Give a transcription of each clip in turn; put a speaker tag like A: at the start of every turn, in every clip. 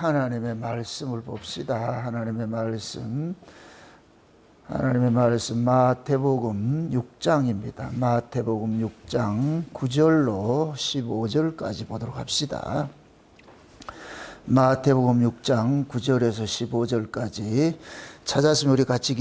A: 하나님의 말씀을 봅시다. 하나님의 말씀 마태복음 6장입니다. 마태복음 6장 9절로 15절까지 보도록 합시다. 마태복음 6장 9절에서 15절까지 찾았으면 우리 같이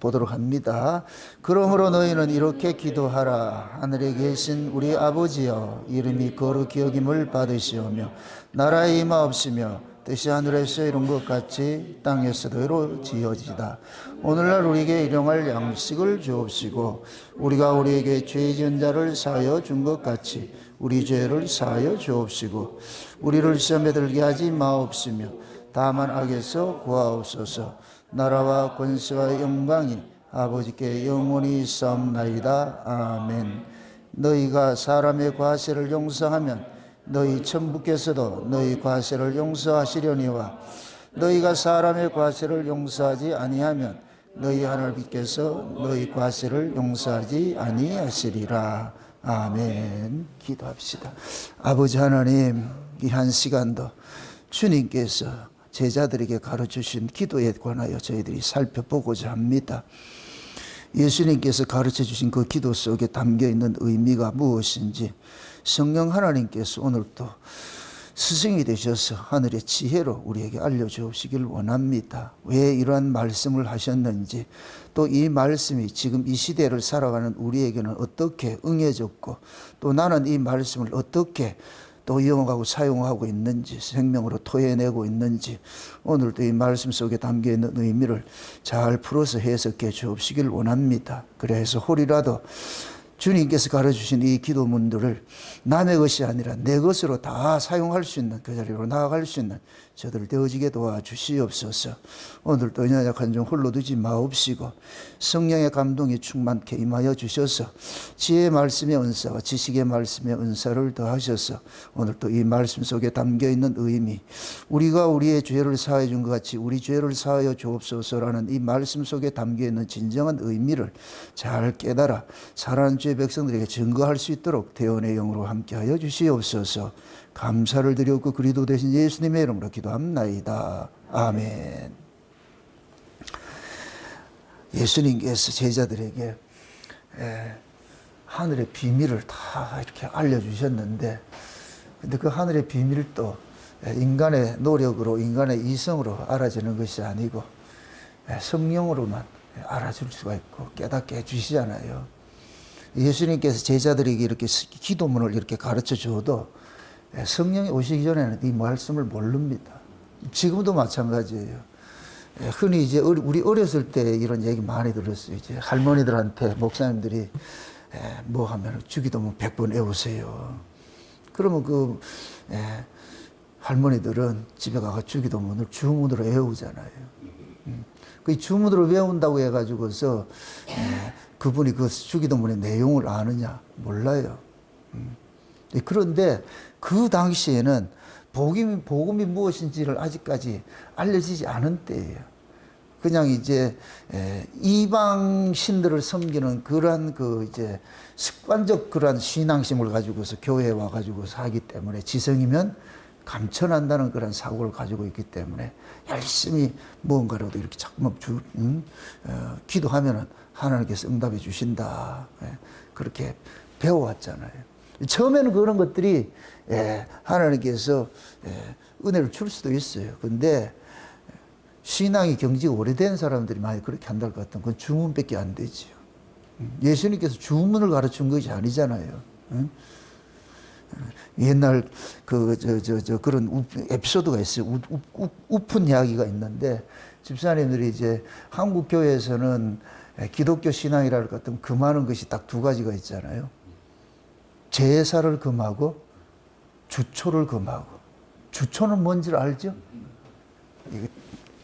A: 보도록 합니다. 그러므로 너희는 이렇게 기도하라. 하늘에 계신 우리 아버지여, 이름이 거룩히 여김을 받으시오며 나라에 임하옵시며 뜻이 하늘에서 이룬 것 같이 땅에서도 이루어지어지이다. 오늘날 우리에게 일용할 양식을 주옵시고 우리가 우리에게 죄 지은 자를 사하여 준 것 같이 우리 죄를 사하여 주옵시고 우리를 시험에 들게 하지 마옵시며 다만 악에서 구하옵소서. 나라와 권세와 영광이 아버지께 영원히 있사옵나이다. 아멘. 너희가 사람의 과세를 용서하면 너희 천부께서도 너희 과세를 용서하시려니와 너희가 사람의 과세를 용서하지 아니하면 너희 하나님께서 너희 과세를 용서하지 아니하시리라. 아멘. 기도합시다. 아버지 하나님, 이 한 시간도 주님께서 제자들에게 가르쳐주신 기도에 관하여 저희들이 살펴보고자 합니다. 예수님께서 가르쳐주신 그 기도 속에 담겨있는 의미가 무엇인지 성령 하나님께서 오늘도 스승이 되셔서 하늘의 지혜로 우리에게 알려주시길 원합니다. 왜 이러한 말씀을 하셨는지, 또 이 말씀이 지금 이 시대를 살아가는 우리에게는 어떻게 응해졌고, 또 나는 이 말씀을 어떻게 또 이용하고 사용하고 있는지, 생명으로 토해내고 있는지, 오늘도 이 말씀 속에 담겨있는 의미를 잘 풀어서 해석해 주옵시길 원합니다. 그래서 홀이라도 주님께서 가르쳐주신 이 기도문들을 남의 것이 아니라 내 것으로 다 사용할 수 있는, 그 자리로 나아갈 수 있는 저들 되어지게 도와주시옵소서. 오늘도 연약한 종 홀로 두지 마옵시고 성령의 감동이 충만케 임하여 주셔서 지혜의 말씀의 은사와 지식의 말씀의 은사를 더하셔서 오늘도 이 말씀 속에 담겨있는 의미, 우리가 우리의 죄를 사하여 준 것 같이 우리 죄를 사하여 주옵소서라는 이 말씀 속에 담겨있는 진정한 의미를 잘 깨달아 살아난 주의 백성들에게 증거할 수 있도록 대언의 영으로 함께하여 주시옵소서. 감사를 드렸고 그리스도 되신 예수님의 이름으로 기도합나이다. 아멘. 예수님께서 제자들에게 하늘의 비밀을 다 이렇게 알려주셨는데, 근데 그 하늘의 비밀도 인간의 노력으로, 인간의 이성으로 알아지는 것이 아니고 성령으로만 알아줄 수가 있고 깨닫게 해주시잖아요. 예수님께서 제자들에게 이렇게 기도문을 이렇게 가르쳐 줘도 성령이 오시기 전에는 이 말씀을 모릅니다. 지금도 마찬가지예요. 흔히 이제 우리 어렸을 때 이런 얘기 많이 들었어요. 이제 할머니들한테 목사님들이 뭐 하면 주기도문 100번 외우세요. 그러면 그 할머니들은 집에 가서 주기도문을 주문으로 외우잖아요. 그 주문으로 외운다고 해가지고서 그분이 그 주기도문의 내용을 아느냐? 몰라요. 그런데 그 당시에는 복음이 무엇인지를 아직까지 알려지지 않은 때예요. 그냥 이제 이방 신들을 섬기는 그러한 이제 습관적 그러한 신앙심을 가지고서 교회에 와가지고서 하기 때문에, 지성이면 감천한다는 그런 사고를 가지고 있기 때문에 열심히 무언가라도 이렇게 자꾸만 기도하면은 하나님께서 응답해 주신다. 그렇게 배워왔잖아요. 처음에는 그런 것들이 하나님께서 은혜를 줄 수도 있어요. 근데 신앙이 경지가 오래된 사람들이 많이 그렇게 한다고 같은 건 주문밖에 안 되지요. 예수님께서 주문을 가르친 것이 아니잖아요. 옛날 그런 에피소드가 있어요. 우픈 이야기가 있는데, 집사님들이 이제 한국 교회에서는 기독교 신앙이라 할 것 같으면 금하는 것이 딱 두 가지가 있잖아요. 제사를 금하고 주초를 금하고. 주초는 뭔지를 알죠?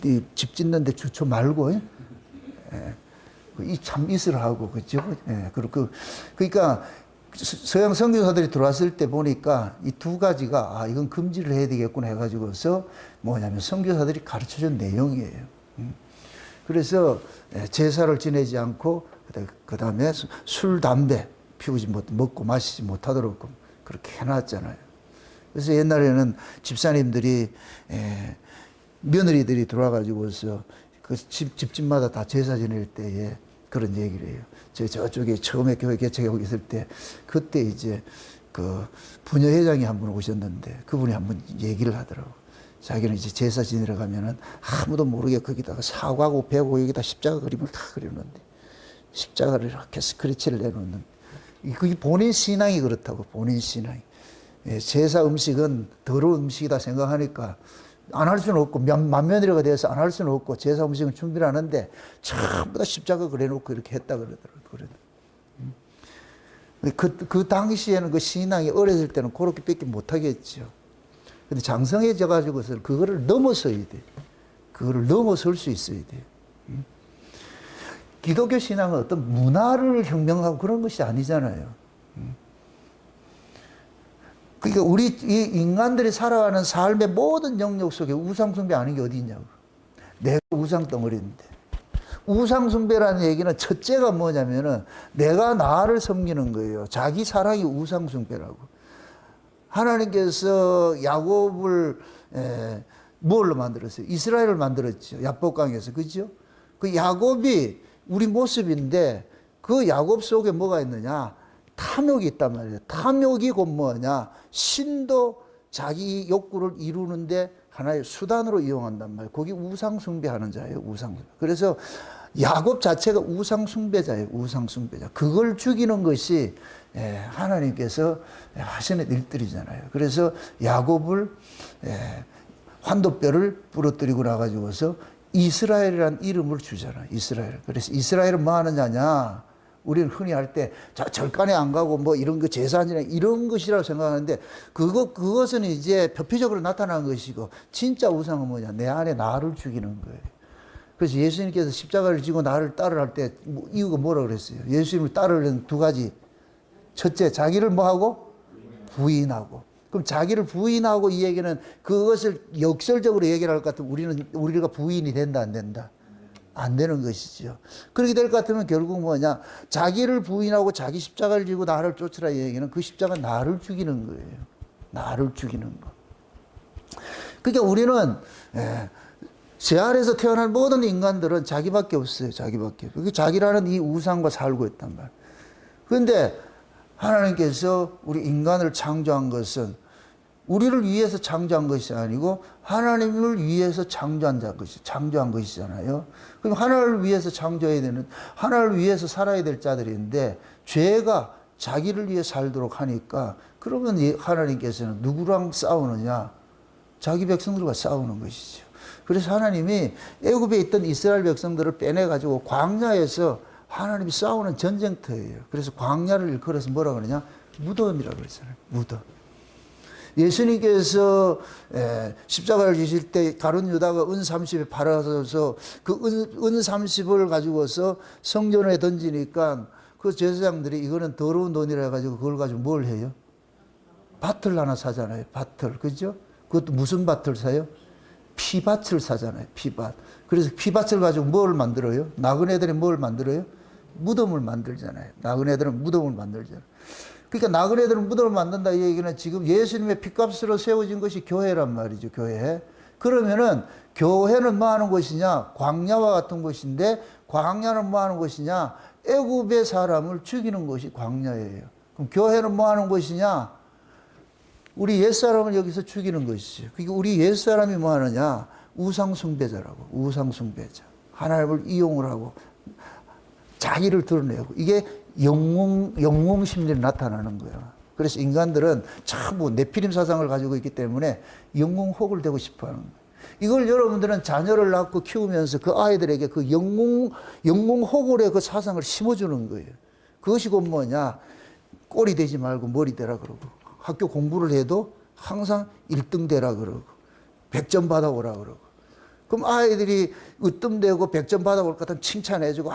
A: 이 집 짓는데 주초 말고, 이 참이슬 하고, 그죠? 그러니까 서양 선교사들이 들어왔을 때 보니까 이 두 가지가 이건 금지를 해야 되겠구나 해가지고서 뭐냐면 선교사들이 가르쳐준 내용이에요. 그래서 제사를 지내지 않고 그 다음에 술, 담배 피우지 못, 먹고 마시지 못하도록 그렇게 해놨잖아요. 그래서 옛날에는 집사님들이 며느리들이 돌아가지고서 그 집집마다 다 제사 지낼 때에 그런 얘기를 해요. 저쪽에 처음에 교회 개척하고 있을 때 그때 이제 그 부녀회장이 한 분 오셨는데 그분이 한 번 얘기를 하더라고. 자기는 이제 제사 지내러 가면은 아무도 모르게 거기다가 사과고 배고 여기다 십자가 그림을 다 그려놓는데 십자가를 이렇게 스크래치를 내놓는 그게 본인 신앙이 그렇다고. 본인 신앙이. 제사 음식은 더러운 음식이다 생각하니까 안 할 수는 없고 만면이라가 돼서 안 할 수는 없고 제사 음식은 준비를 하는데 전부 다 십자가 그려놓고 이렇게 했다 그러더라고요. 그 당시에는 그 신앙이 어렸을 때는 그렇게밖에 못하겠죠. 근데 장성해져 가지고서 그거를 넘어서야 돼. 그거를 넘어설 수 있어야 돼. 기독교 신앙은 어떤 문화를 혁명하고 그런 것이 아니잖아요. 그러니까 우리 이 인간들이 살아가는 삶의 모든 영역 속에 우상숭배 아닌 게 어디 있냐고. 내가 우상덩어리인데. 우상숭배라는 얘기는 첫째가 뭐냐면은 내가 나를 섬기는 거예요. 자기 사랑이 우상숭배라고. 하나님께서 야곱을 뭘로 만들었어요? 이스라엘을 만들었죠. 야복강에서. 그죠? 그 야곱이 우리 모습인데 그 야곱 속에 뭐가 있느냐? 탐욕이 있단 말이에요. 탐욕이 곧 뭐냐? 신도 자기 욕구를 이루는데 하나의 수단으로 이용한단 말이에요. 거기 우상숭배하는 자예요. 우상숭배. 그래서 야곱 자체가 우상숭배자예요. 우상숭배자. 그걸 죽이는 것이 하나님께서 하시는 일들이잖아요. 그래서 야곱을 환도뼈를 부러뜨리고 나가지고서 이스라엘이라는 이름을 주잖아요. 이스라엘. 그래서 이스라엘은 뭐 하는 자냐? 우리는 흔히 할 때 절간에 안 가고 뭐 이런 거 제사지나 이런 것이라고 생각하는데 그것은 이제 표피적으로 나타난 것이고 진짜 우상은 뭐냐? 내 안에 나를 죽이는 거예요. 그래서 예수님께서 십자가를 지고 나를 따르라 할 때 이유가 뭐라 그랬어요? 예수님을 따르려는 두 가지. 첫째, 자기를 뭐하고? 부인하고. 그럼 자기를 부인하고 이 얘기는 그것을 역설적으로 얘기를 할 것 같으면 우리가 부인이 된다, 안 된다? 안 되는 것이죠. 그렇게 될 것 같으면 결국 뭐냐? 자기를 부인하고 자기 십자가를 지고 나를 쫓으라 이 얘기는 그 십자가 나를 죽이는 거예요. 나를 죽이는 거. 그러니까 우리는 제 아래에서 태어난 모든 인간들은 자기밖에 없어요. 자기밖에. 그게 자기라는 이 우상과 살고 있단 말이에요. 그런데 하나님께서 우리 인간을 창조한 것은 우리를 위해서 창조한 것이 아니고 하나님을 위해서 창조한 것이잖아요. 그럼 하나님을 위해서 창조해야 되는, 하나님을 위해서 살아야 될 자들인데 죄가 자기를 위해 살도록 하니까 그러면 하나님께서는 누구랑 싸우느냐? 자기 백성들과 싸우는 것이죠. 그래서 하나님이 애굽에 있던 이스라엘 백성들을 빼내가지고 광야에서 하나님이 싸우는 전쟁터예요. 그래서 광야를 일컬어서 뭐라 그러냐? 무덤이라고 그랬잖아요. 무덤. 예수님께서 십자가를 지실 때 가룟 유다가 은 30에 팔아서 그 은 30을 가지고서 성전에 던지니까 그 제사장들이 이거는 더러운 돈이라 해가지고 그걸 가지고 뭘 해요? 밭을 하나 사잖아요. 밭을. 그죠? 그것도 무슨 밭을 사요? 피밭을 사잖아요. 피밭. 그래서 피밭을 가지고 뭘 만들어요? 나그네들이 뭘 만들어요? 무덤을 만들잖아요. 나그네들은 무덤을 만들잖아요. 그러니까 나그네들은 무덤을 만든다 이 얘기는 지금 예수님의 피값으로 세워진 것이 교회란 말이죠. 교회. 그러면은 교회는 뭐 하는 것이냐? 광야와 같은 것인데 광야는 뭐 하는 것이냐? 애굽의 사람을 죽이는 것이 광야예요. 그럼 교회는 뭐 하는 것이냐? 우리 옛사람을 여기서 죽이는 것이죠. 그러니까 우리 옛사람이 뭐 하느냐? 우상숭배자라고. 우상숭배자. 하나님을 이용을 하고 자기를 드러내고 이게 영웅 심리를 나타나는 거예요. 그래서 인간들은 참 뭐 네피림 사상을 가지고 있기 때문에 영웅혹을 되고 싶어 하는 거예요. 이걸 여러분들은 자녀를 낳고 키우면서 그 아이들에게 그 영웅혹을의 그 사상을 심어주는 거예요. 그것이 곧 뭐냐? 꼴이 되지 말고 머리 되라 그러고 학교 공부를 해도 항상 1등 되라 그러고 100점 받아오라 그러고 그럼 아이들이 으뜸되고 100점 받아올 것 같으면 칭찬해주고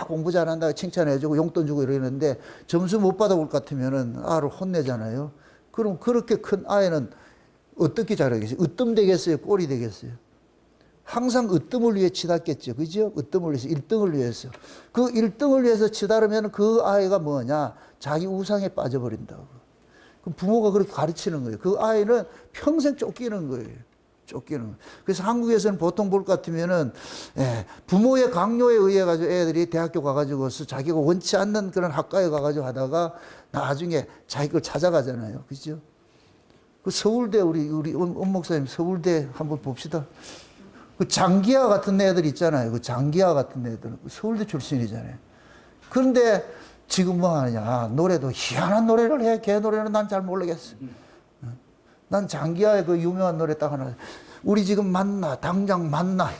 A: 공부 잘한다고 칭찬해주고 용돈 주고 이러는데 점수 못 받아올 것 같으면은 아를 혼내잖아요. 그럼 그렇게 큰 아이는 어떻게 자라겠어요? 으뜸 되겠어요? 꼴이 되겠어요? 항상 으뜸을 위해 치닫겠죠. 그죠? 으뜸을 위해서 1등을 위해서. 그 1등을 위해서 치닫으면 그 아이가 뭐냐? 자기 우상에 빠져버린다고. 그 부모가 그렇게 가르치는 거예요. 그 아이는 평생 쫓기는 거예요. 쫓기는 거예요. 그래서 한국에서는 보통 볼 것 같으면은, 부모의 강요에 의해 가지고 애들이 대학교 가가지고서 자기가 원치 않는 그런 학과에 가가지고 하다가 나중에 자기 걸 찾아가잖아요. 그죠? 그 서울대, 우리 목사님 서울대 한번 봅시다. 그 장기하 같은 애들 있잖아요. 그 장기하 같은 애들. 서울대 출신이잖아요. 그런데 지금 뭐 하느냐. 노래도 희한한 노래를 해. 걔 노래는 난 잘 모르겠어. 난 장기하의 그 유명한 노래 딱 하나. 우리 지금 만나. 당장 만나.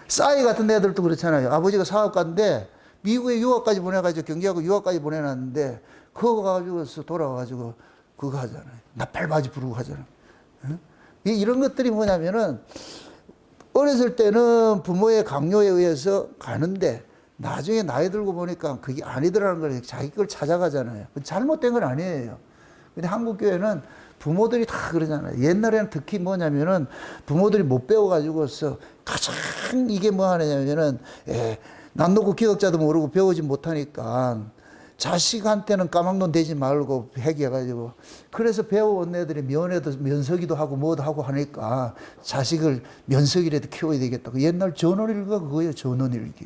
A: 싸이 같은 애들도 그렇잖아요. 아버지가 사업가인데 미국에 유학까지 보내가지고 경기하고 유학까지 보내놨는데 그거 가지고서 돌아와가지고 그거 하잖아요. 나팔바지 부르고 하잖아요. 이런 것들이 뭐냐면은 어렸을 때는 부모의 강요에 의해서 가는데 나중에 나이 들고 보니까 그게 아니더라는 걸 자기 걸 찾아가잖아요. 잘못된 건 아니에요. 근데 한국 교회는 부모들이 다 그러잖아요. 옛날에는 특히 뭐냐면은 부모들이 못 배워가지고서 가장 이게 뭐 하냐면은 난 놓고 기억자도 모르고 배우지 못하니까 자식한테는 까막눈 대지 말고 회개해가지고 그래서 배워온 애들이 면회도 면서기도 하고 뭐도 하고 하니까 자식을 면서기라도 키워야 되겠다. 그 옛날 전원일기가 그거예요. 전원일기.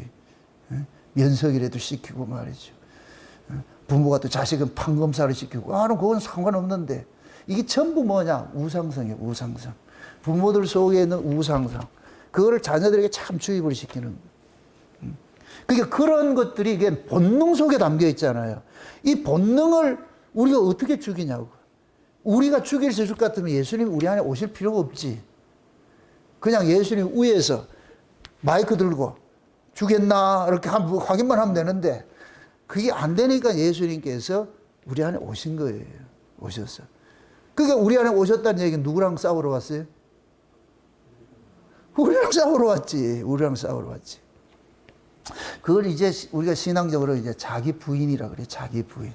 A: 면서기라도 시키고 말이죠. 부모가 또 자식은 판검사를 시키고 그건 상관없는데 이게 전부 뭐냐? 우상성이에요. 우상성. 부모들 속에 있는 우상성. 그거를 자녀들에게 참 주입을 시키는 거예요. 그러니까 그런 것들이 이게 본능 속에 담겨 있잖아요. 이 본능을 우리가 어떻게 죽이냐고. 우리가 죽일 수 있을 것 같으면 예수님이 우리 안에 오실 필요가 없지. 그냥 예수님 위에서 마이크 들고 죽였나 이렇게 확인만 하면 되는데 그게 안 되니까 예수님께서 우리 안에 오신 거예요. 오셨어. 그러니까 우리 안에 오셨다는 얘기는 누구랑 싸우러 왔어요? 우리랑 싸우러 왔지. 우리랑 싸우러 왔지. 그걸 이제 우리가 신앙적으로 이제 자기 부인이라 그래요. 자기 부인.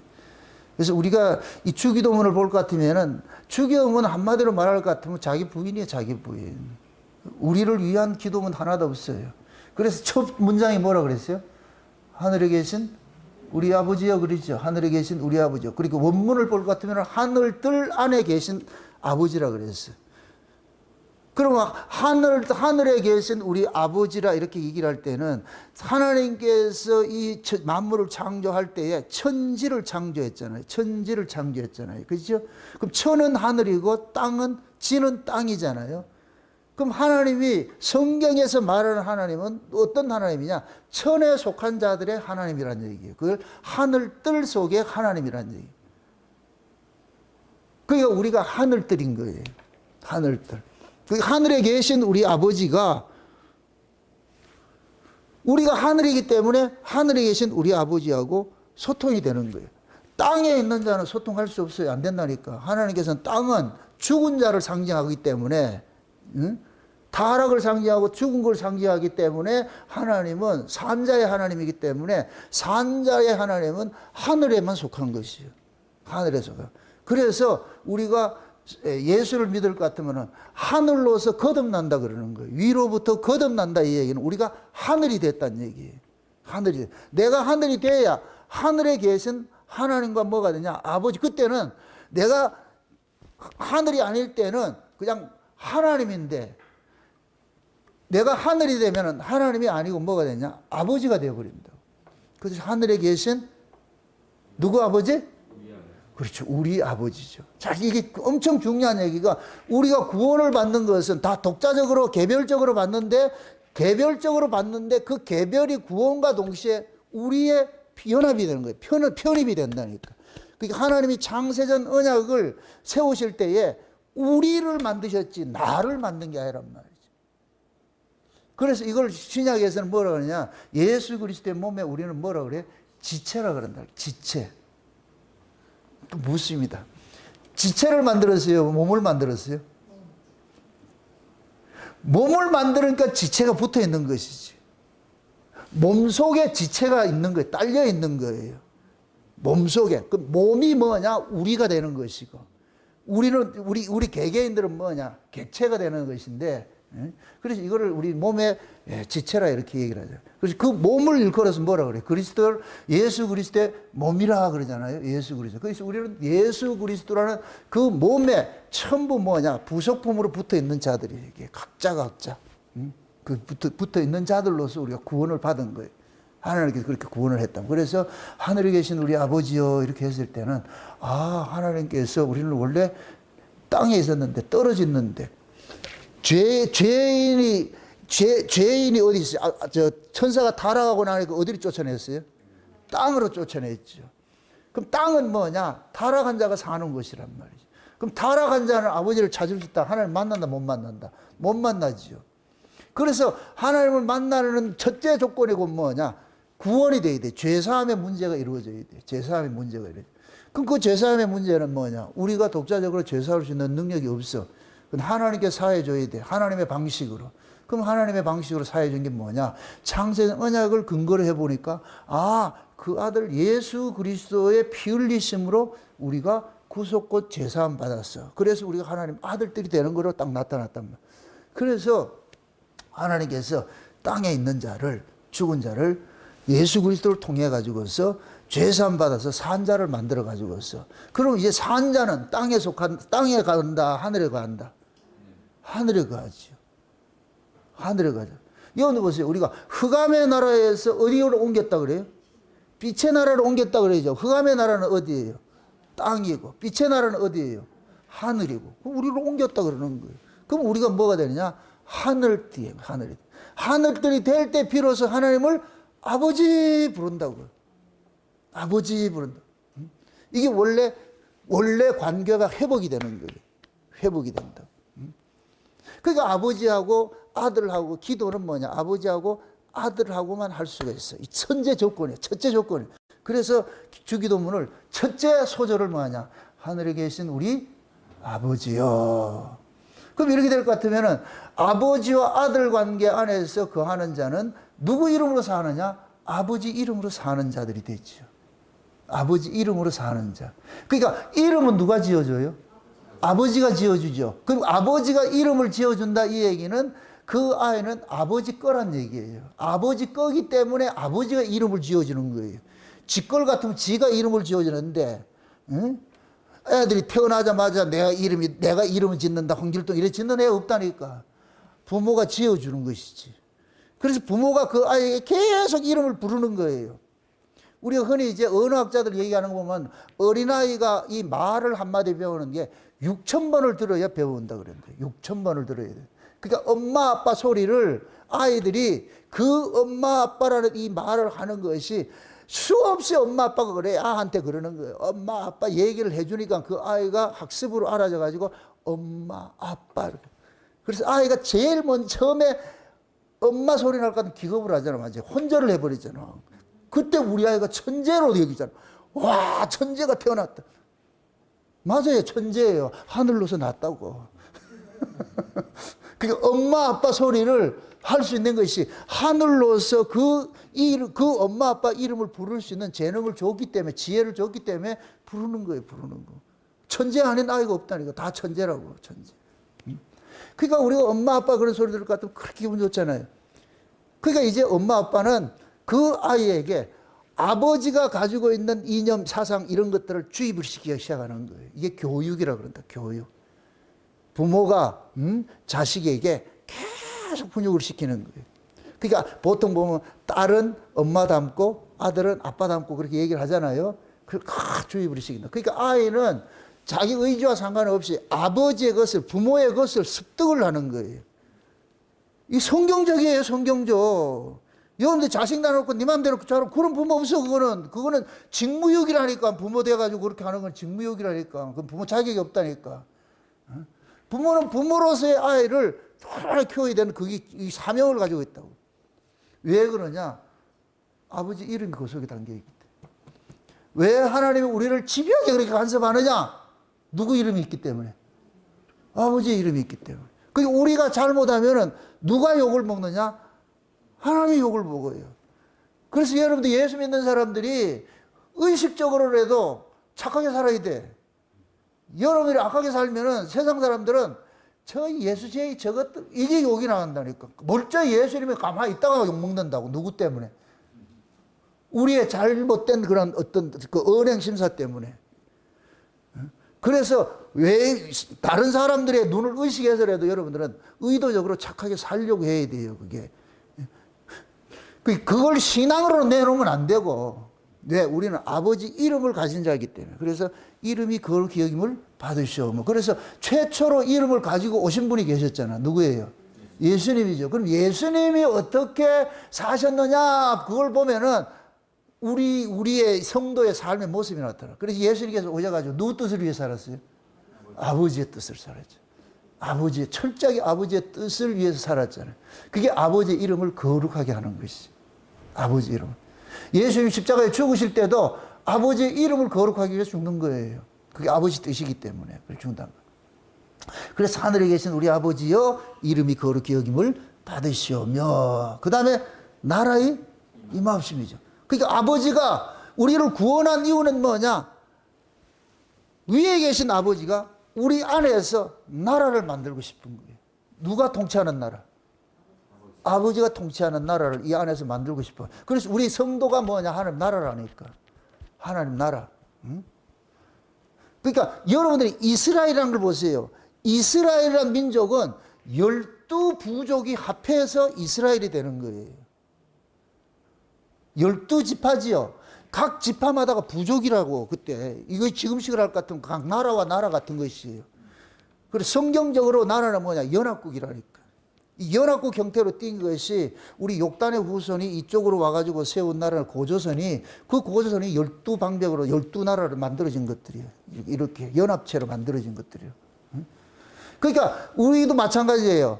A: 그래서 우리가 이 주기도문을 볼 것 같으면은 주기도문 한마디로 말할 것 같으면 자기 부인이에요. 자기 부인. 우리를 위한 기도문 하나도 없어요. 그래서 첫 문장이 뭐라 그랬어요? 하늘에 계신 우리 아버지여 그러죠. 하늘에 계신 우리 아버지여. 그리고 원문을 볼 것 같으면 하늘들 안에 계신 아버지라 그랬어요. 그러면 하늘에 계신 우리 아버지라 이렇게 얘기를 할 때는 하나님께서 이 만물을 창조할 때에 천지를 창조했잖아요. 천지를 창조했잖아요. 그렇죠? 그럼 천은 하늘이고 땅은 지는 땅이잖아요. 그럼 하나님이 성경에서 말하는 하나님은 어떤 하나님이냐? 천에 속한 자들의 하나님이라는 얘기예요. 그걸 하늘들 속의 하나님이라는 얘기예요. 그러니까 우리가 하늘들인 거예요. 하늘들. 하늘에 계신 우리 아버지가 우리가 하늘이기 때문에 하늘에 계신 우리 아버지하고 소통이 되는 거예요. 땅에 있는 자는 소통할 수 없어요. 안 된다니까. 하나님께서는 땅은 죽은 자를 상징하기 때문에 타락을 상징하고 죽은 걸 상징하기 때문에 하나님은 산자의 하나님이기 때문에 산자의 하나님은 하늘에만 속한 것이에요. 하늘에 속한. 그래서 우리가 예수를 믿을 것 같으면 하늘로서 거듭난다 그러는 거예요. 위로부터 거듭난다 이 얘기는 우리가 하늘이 됐다는 얘기예요. 하늘이. 내가 하늘이 돼야 하늘에 계신 하나님과 뭐가 되냐? 아버지. 그때는 내가 하늘이 아닐 때는 그냥 하나님인데 내가 하늘이 되면 하나님이 아니고 뭐가 되냐? 아버지가 되어버립니다. 그래서 하늘에 계신 누구 아버지? 그렇죠. 우리 아버지죠. 자, 이게 엄청 중요한 얘기가 우리가 구원을 받는 것은 다 독자적으로 개별적으로 받는데 그 개별이 구원과 동시에 우리의 연합이 되는 거예요. 편입이 된다니까. 그러니까 하나님이 창세전 언약을 세우실 때에 우리를 만드셨지 나를 만든 게 아니란 말이죠. 그래서 이걸 신약에서는 뭐라 그러냐? 예수 그리스도의 몸에 우리는 뭐라 그래요? 지체라 그런다. 지체. 또 묻습니다. 지체를 만들었어요? 몸을 만들었어요? 몸을 만드니까 지체가 붙어 있는 것이지. 몸 속에 지체가 있는 거예요. 딸려 있는 거예요. 몸 속에. 그 몸이 뭐냐? 우리가 되는 것이고. 우리 개개인들은 뭐냐? 객체가 되는 것인데, 그래서 이거를 우리 몸의 지체라 이렇게 얘기를 하죠. 그래서 그 몸을 일컬어서 뭐라 그래요? 그리스도를 예수 그리스도의 몸이라 그러잖아요. 예수 그리스도. 그래서 우리는 예수 그리스도라는 그 몸에 전부 뭐냐? 부속품으로 붙어 있는 자들이 이게 각자 그 붙어 있는 자들로서 우리가 구원을 받은 거예요. 하나님께서 그렇게 구원을 했다. 그래서 하늘에 계신 우리 아버지요 이렇게 했을 때는 하나님께서 우리는 원래 땅에 있었는데 떨어졌는데 죄인이 어디 있어요? 천사가 타락하고 나니까 어디로 쫓아냈어요? 땅으로 쫓아냈죠. 그럼 땅은 뭐냐? 타락한 자가 사는 곳이란 말이죠. 그럼 타락한 자는 아버지를 찾을 수 있다. 하나님 만난다, 못 만난다? 못 만나지요. 그래서 하나님을 만나는 첫째 조건이고 뭐냐? 구원이 돼야 돼. 죄사함의 문제가 이루어져야 돼. 죄사함의 문제가 이루어져. 그럼 그 죄사함의 문제는 뭐냐? 우리가 독자적으로 죄사할 수 있는 능력이 없어. 하나님께 사해줘야 돼. 하나님의 방식으로. 그럼 하나님의 방식으로 사해준 게 뭐냐? 창세전 언약을 근거로 해보니까 그 아들 예수 그리스도의 피 흘리심으로 우리가 구속곧 죄사함 받았어. 그래서 우리가 하나님 아들들이 되는 거로 딱 나타났단 말이야. 그래서 하나님께서 땅에 있는 자를, 죽은 자를 예수 그리스도를 통해 가지고서 죄사함 받아서 산 자를 만들어 가지고서 그럼 이제 산 자는 땅에 간다, 하늘에 간다. 하늘에 가죠. 하늘에 가죠. 여기 보세요. 우리가 흑암의 나라에서 어디로 옮겼다 그래요? 빛의 나라로 옮겼다 그러죠. 흑암의 나라는 어디예요? 땅이고 빛의 나라는 어디예요? 하늘이고. 그럼 우리를 옮겼다 그러는 거예요. 그럼 우리가 뭐가 되느냐? 하늘띠예요. 하늘들이 될 때 비로소 하나님을 아버지 부른다고요. 아버지 부른다. 이게 원래 관계가 회복이 되는 거예요. 회복이 된다. 그러니까 아버지하고 아들하고 기도는 뭐냐? 아버지하고 아들하고만 할 수가 있어. 이 천재 조건이에요. 첫째 조건이에요. 그래서 주기도문을 첫째 소절을 뭐하냐? 하늘에 계신 우리 아버지요. 그럼 이렇게 될 것 같으면은 아버지와 아들 관계 안에서 거하는 자는 누구 이름으로 사느냐? 아버지 이름으로 사는 자들이 되죠. 아버지 이름으로 사는 자. 그러니까 이름은 누가 지어줘요? 아버지가 지어주죠. 그럼 아버지가 이름을 지어준다 이 얘기는 그 아이는 아버지 거란 얘기예요. 아버지 거기 때문에 아버지가 이름을 지어주는 거예요. 지 걸 같으면 지가 이름을 지어주는데, 응? 애들이 태어나자마자 내가 이름을 짓는다, 홍길동 이래 짓는 애 없다니까. 부모가 지어주는 것이지. 그래서 부모가 그 아이에게 계속 이름을 부르는 거예요. 우리가 흔히 이제 언어학자들 얘기하는 거 보면 어린아이가 이 말을 한마디 배우는 게 6,000번을 들어야 배운다 그랬는데 6,000번을 들어야 돼. 그러니까 엄마 아빠 소리를 아이들이 그 엄마 아빠라는 이 말을 하는 것이 수없이 엄마 아빠가 그래 아한테 그러는 거예요. 엄마 아빠 얘기를 해주니까 그 아이가 학습으로 알아져 가지고 엄마 아빠. 그래서 아이가 제일 먼저 처음에 엄마 소리 날 것 같은 기겁을 하잖아. 완전히 혼절을 해버리잖아. 그때 우리 아이가 천재로 여기잖아. 와, 천재가 태어났다. 맞아요, 천재예요. 하늘로서 났다고. 그러니까 엄마 아빠 소리를 할 수 있는 것이 하늘로서 그 엄마 아빠 이름을 부를 수 있는 재능을 줬기 때문에, 지혜를 줬기 때문에 부르는 거예요, 부르는 거. 천재 아닌 아이가 없다니까. 다 천재라고, 천재. 그러니까 우리가 엄마 아빠 그런 소리 들을 것 같으면 그렇게 기분 좋잖아요. 그러니까 이제 엄마 아빠는 그 아이에게 아버지가 가지고 있는 이념, 사상 이런 것들을 주입을 시키기 시작하는 거예요. 이게 교육이라고 그런다. 교육. 부모가 자식에게 계속 훈육을 시키는 거예요. 그러니까 보통 보면 딸은 엄마 닮고 아들은 아빠 닮고 그렇게 얘기를 하잖아요. 그걸 주입을 시킨다. 그러니까 아이는 자기 의지와 상관없이 아버지의 것을, 부모의 것을 습득을 하는 거예요. 이 성경적이에요, 성경적. 여러분들 자식 낳아놓고 네 맘대로 자라 그런 부모 없어. 그거는 직무유기라니까. 부모 돼가지고 그렇게 하는 건 직무유기라니까. 그건 부모 자격이 없다니까. 부모는 부모로서의 아이를 잘 키워야 되는 그게 이 사명을 가지고 있다고. 왜 그러냐? 아버지 이름이 그 속에 담겨있기 때문에. 왜 하나님이 우리를 집요하게 그렇게 간섭하느냐? 누구 이름이 있기 때문에. 아버지의 이름이 있기 때문에. 그러니까 우리가 잘못하면은 누가 욕을 먹느냐? 하나님이 욕을 먹어요. 그래서 여러분들 예수 믿는 사람들이 의식적으로라도 착하게 살아야 돼. 여러분이 악하게 살면은 세상 사람들은 저 예수 제의 저것들 이게 욕이 나간다니까. 멀쩡히 예수님이 가만히 있다가 욕먹는다고. 누구 때문에? 우리의 잘못된 그런 어떤 그 언행 심사 때문에. 그래서 왜 다른 사람들의 눈을 의식해서라도 여러분들은 의도적으로 착하게 살려고 해야 돼요. 그게. 그걸 신앙으로 내놓으면 안 되고. 왜? 우리는 아버지 이름을 가진 자이기 때문에. 그래서 이름이 거룩히 여김을 받으시오. 그래서 최초로 이름을 가지고 오신 분이 계셨잖아. 누구예요? 예수님이죠. 그럼 예수님이 어떻게 사셨느냐? 그걸 보면은 우리의 성도의 삶의 모습이 나타나. 그래서 예수님께서 오셔가지고 누구 뜻을 위해 살았어요? 아버지의 뜻을 살았죠. 아버지의, 철저하게 아버지의 뜻을 위해서 살았잖아요. 그게 아버지의 이름을 거룩하게 하는 것이죠. 아버지 이름. 예수님 십자가에 죽으실 때도 아버지의 이름을 거룩하기 위해서 죽는 거예요. 그게 아버지 뜻이기 때문에 죽는다는 거예요. 그래서 하늘에 계신 우리 아버지여 이름이 거룩히 여김을 받으시오며 그 다음에 나라의 임하옵심이죠. 그러니까 아버지가 우리를 구원한 이유는 뭐냐? 위에 계신 아버지가 우리 안에서 나라를 만들고 싶은 거예요. 누가 통치하는 나라? 아버지가 통치하는 나라를 이 안에서 만들고 싶어요. 그래서 우리 성도가 뭐냐? 하나님 나라라니까. 하나님 나라. 응? 그러니까 여러분들이 이스라엘이라는 걸 보세요. 이스라엘이라는 민족은 12부족이 합해서 이스라엘이 되는 거예요. 12지파지요. 각 지파마다가 부족이라고 그때. 이거 지금식으로 할 것 같으면 각 나라와 나라 같은 것이에요. 그래서 성경적으로 나라는 뭐냐? 연합국이라니까. 이 연합국 형태로 띈 것이 우리 욕단의 후손이 이쪽으로 와가지고 세운 나라는 고조선이 그 고조선이 12방백으로 12나라를 만들어진 것들이에요. 이렇게 연합체로 만들어진 것들이에요. 그러니까 우리도 마찬가지예요.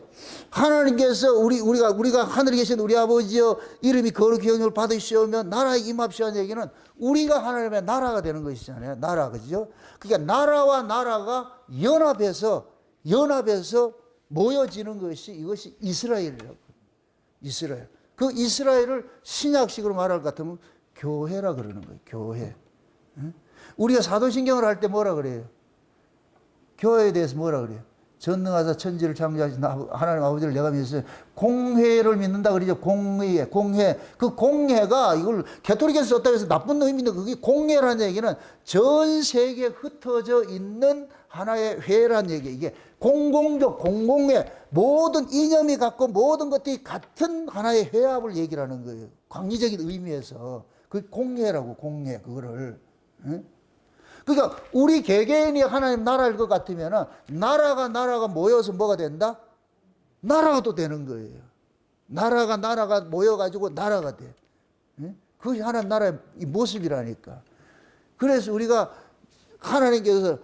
A: 하나님께서 우리가 하늘에 계신 우리 아버지여 이름이 거룩히 영광을 받으시오며 나라에 임합시오는 얘기는 우리가 하나님의 나라가 되는 것이잖아요. 나라, 그죠? 그러니까 나라와 나라가 연합해서 모여지는 것이 이것이 이스라엘이라고. 이스라엘. 그 이스라엘을 신약식으로 말할 것 같으면 교회라 그러는 거예요. 교회. 우리가 사도신경을 할 때 뭐라 그래요? 교회에 대해서 뭐라 그래요? 전능하사 천지를 창조하신 하나님 아버지를 내가 믿으세요. 공회를 믿는다 그러죠. 공회. 그 공회가 이걸 가톨릭에서 썼다고 해서 나쁜 의미인데 그게 공회라는 얘기는 전 세계에 흩어져 있는 하나의 회라는 얘기. 이게 공공회. 모든 이념이 갖고 모든 것들이 같은 하나의 회합을 얘기하는 거예요. 광리적인 의미에서. 그 공회라고 공회. 그거를. 응? 그러니까 우리 개개인이 하나님 나라일 것 같으면 나라가 모여서 뭐가 된다? 나라가 또 되는 거예요. 나라가 모여가지고 나라가 돼. 그것이 하나님 나라의 모습이라니까. 그래서 우리가 하나님께서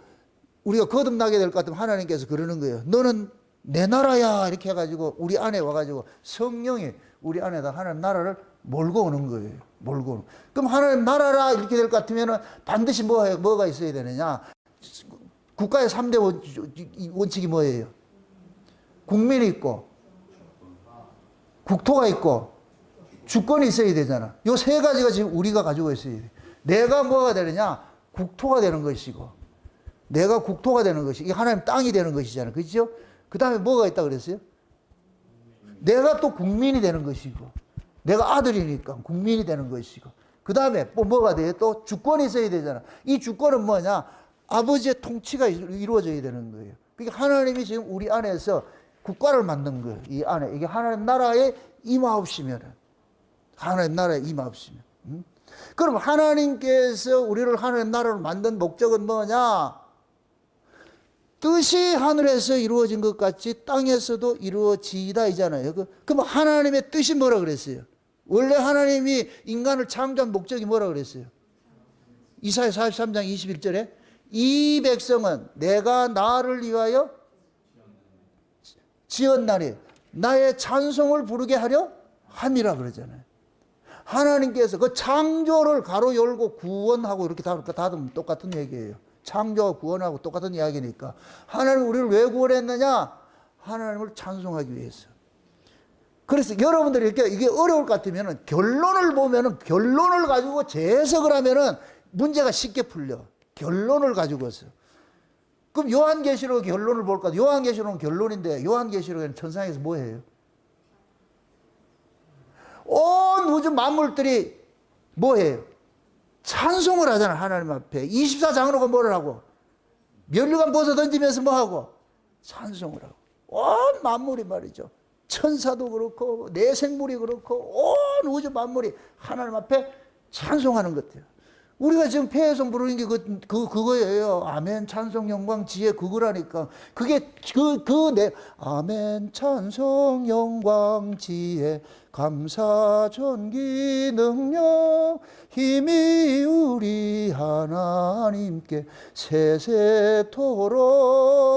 A: 우리가 거듭나게 될 것 같으면 하나님께서 그러는 거예요. 너는 내 나라야 이렇게 해가지고 우리 안에 와가지고 성령이 우리 안에다 하나님 나라를 몰고 오는 거예요. 몰고 오는. 그럼 하나님 나라라 이렇게 될 것 같으면 반드시 뭐가 있어야 되느냐? 국가의 3대 원칙이 뭐예요? 국민이 있고 국토가 있고 주권이 있어야 되잖아. 이 세 가지가 지금 우리가 가지고 있어야 돼. 내가 뭐가 되느냐? 국토가 되는 것이고 내가 국토가 되는 것이 이게 하나님 땅이 되는 것이잖아요. 그렇죠? 그 다음에 뭐가 있다 그랬어요? 내가 또 국민이 되는 것이고 내가 아들이니까 국민이 되는 것이고 그 다음에 또 뭐가 돼요? 또 주권이 있어야 되잖아. 이 주권은 뭐냐? 아버지의 통치가 이루어져야 되는 거예요. 그러니까 하나님이 지금 우리 안에서 국가를 만든 거예요. 이 안에 이게 하나님 나라에 임하옵시면 하나님 나라에 임하옵시면 그럼 하나님께서 우리를 하나님 나라로 만든 목적은 뭐냐? 뜻이 하늘에서 이루어진 것 같이 땅에서도 이루어지다 이잖아요. 그럼 하나님의 뜻이 뭐라 그랬어요? 원래 하나님이 인간을 창조한 목적이 뭐라 그랬어요? 이사야 43장 21절에 이 백성은 내가 나를 위하여 지었나니 나의 찬송을 부르게 하려 함이라 그러잖아요. 하나님께서 그 창조를 가로 열고 구원하고 이렇게 닫으면 똑같은 얘기예요. 창조와 구원하고 똑같은 이야기니까. 하나님 우리를 왜 구원했느냐? 하나님을 찬송하기 위해서. 그래서 여러분들이 이게 어려울 것 같으면 결론을 보면은 결론을 가지고 재해석을 하면은 문제가 쉽게 풀려. 결론을 가지고서. 그럼 요한계시록 결론을 볼까? 요한계시록은 결론인데 요한계시록에는 천상에서 뭐 해요? 온 우주 만물들이 뭐 해요? 찬송을 하잖아. 하나님 앞에 24장로가 뭐를 하고 면류관 벗어 던지면서 뭐 하고 찬송을 하고 온 만물이 말이죠. 천사도 그렇고 내 생물이 그렇고 온 우주 만물이 하나님 앞에 찬송하는 것 같아요. 우리가 지금 폐회성 부르는 게 그거예요. 아멘, 찬송, 영광, 지혜, 그거라니까. 그게 아멘, 찬송, 영광, 지혜, 감사, 존귀, 능력, 힘이 우리 하나님께 세세토록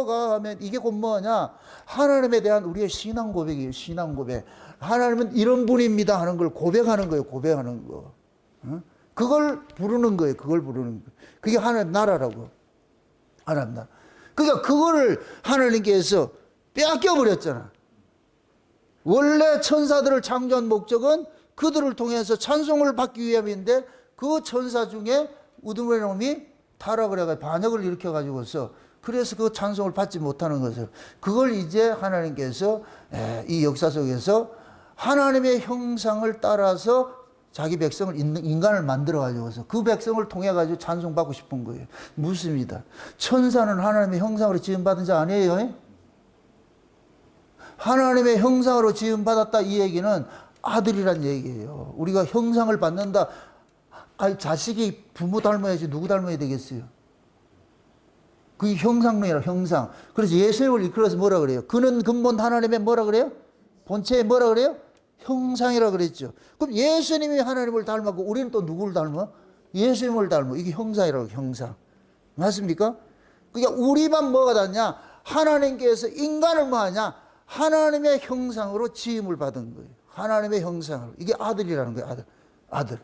A: 아멘. 이게 곧 뭐냐? 하나님에 대한 우리의 신앙 고백이에요. 신앙 고백. 하나님은 이런 분입니다 하는 걸 고백하는 거예요. 고백하는 거. 응? 그걸 부르는 거예요. 그걸 부르는 거. 그게 하나님 나라라고. 하나님 나라. 그러니까 그거를 하나님께서 빼앗겨 버렸잖아. 원래 천사들을 창조한 목적은 그들을 통해서 찬송을 받기 위함인데 그 천사 중에 우두머리 놈이 타락을 해가지고 반역을 일으켜가지고서 그래서 그 찬송을 받지 못하는 것을 그걸 이제 하나님께서 이 역사 속에서 하나님의 형상을 따라서 자기 백성을 인간을 만들어 가지고서 그 백성을 통해 가지고 찬송받고 싶은 거예요. 묻습니다. 천사는 하나님의 형상으로 지음받은 자 아니에요? 하나님의 형상으로 지음받았다 이 얘기는 아들이란 얘기예요. 우리가 형상을 받는다. 아니 자식이 부모 닮아야지 누구 닮아야 되겠어요? 그게 형상론이라 형상. 그래서 예수님을 이끌어서 뭐라 그래요? 그는 근본 하나님의 뭐라 그래요? 본체에 뭐라 그래요? 형상이라 그랬죠. 그럼 예수님이 하나님을 닮았고 우리는 또 누구를 닮아? 예수님을 닮아. 이게 형상이라고 형상. 맞습니까? 그러니까 우리만 뭐가 닿냐? 하나님께서 인간을 뭐 하냐? 하나님의 형상으로 지음을 받은 거예요. 하나님의 형상으로. 이게 아들이라는 거예요. 아들.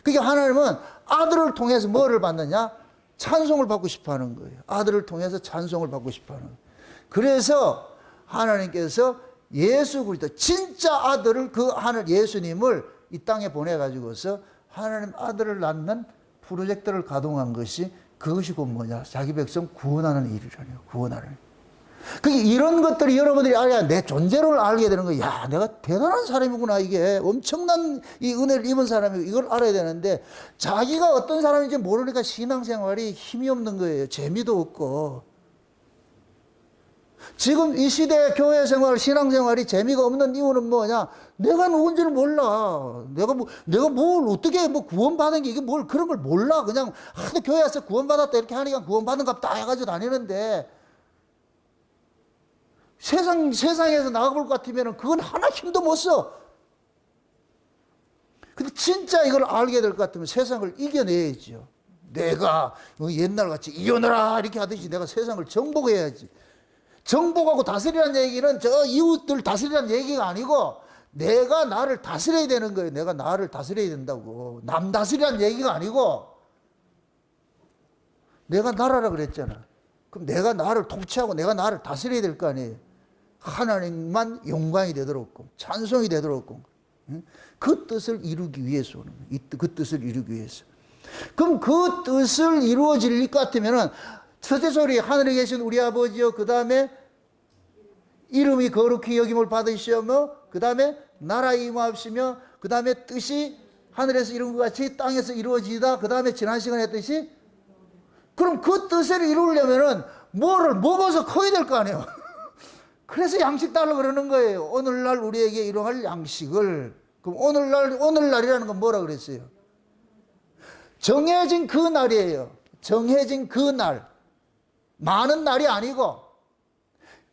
A: 그러니까 하나님은 아들을 통해서 뭐를 받느냐? 찬송을 받고 싶어 하는 거예요. 아들을 통해서 찬송을 받고 싶어 하는 거예요. 그래서 하나님께서 예수 그리스도 진짜 아들을 그 하늘 예수님을 이 땅에 보내가지고서 하나님 아들을 낳는 프로젝트를 가동한 것이 그것이 곧 뭐냐? 자기 백성 구원하는 일이라네요. 구원하는. 그게 이런 것들이 여러분들이 알아야 내 존재를 알게 되는 거예요. 야, 내가 대단한 사람이구나. 이게 엄청난 이 은혜를 입은 사람이고 이걸 알아야 되는데 자기가 어떤 사람인지 모르니까 신앙생활이 힘이 없는 거예요. 재미도 없고. 지금 이 시대의 교회 생활, 신앙 생활이 재미가 없는 이유는 뭐냐? 내가 누군지를 몰라. 내가 뭘 어떻게 구원받은 게 이게 뭘 그런 걸 몰라. 그냥 하도 교회 와서 구원받았다 이렇게 하니까 구원받은 값다 해가지고 다니는데 세상에서 나가볼 것 같으면 그건 하나 힘도 못 써. 근데 진짜 이걸 알게 될 것 같으면 세상을 이겨내야죠. 내가 옛날같이 이겨내라 이렇게 하듯이 내가 세상을 정복해야지. 정복하고 다스리라는 얘기는 저 이웃들 다스리라는 얘기가 아니고 내가 나를 다스려야 되는 거예요. 내가 나를 다스려야 된다고. 남 다스리라는 얘기가 아니고 내가 나라라 그랬잖아. 그럼 내가 나를 통치하고 내가 나를 다스려야 될 거 아니에요. 하나님만 영광이 되도록 찬송이 되도록 그 뜻을 이루기 위해서 오는 거예요. 그 뜻을 이루기 위해서. 그럼 그 뜻을 이루어질 것 같으면은 첫째 소리 하늘에 계신 우리 아버지여 그 다음에 이름이 거룩히 여김을 받으시며 그 다음에 나라 임하옵시며 그 다음에 뜻이 하늘에서 이룬 것 같이 땅에서 이루어지다 그 다음에 지난 시간에 했듯이 그럼 그 뜻을 이루려면은 뭐 먹어서 커야 될 거 아니에요. 그래서 양식 달라고 그러는 거예요. 오늘날 우리에게 이루어갈 양식을. 그럼 오늘날이라는 건 뭐라 그랬어요? 정해진 그 날이에요. 정해진 그 날. 많은 날이 아니고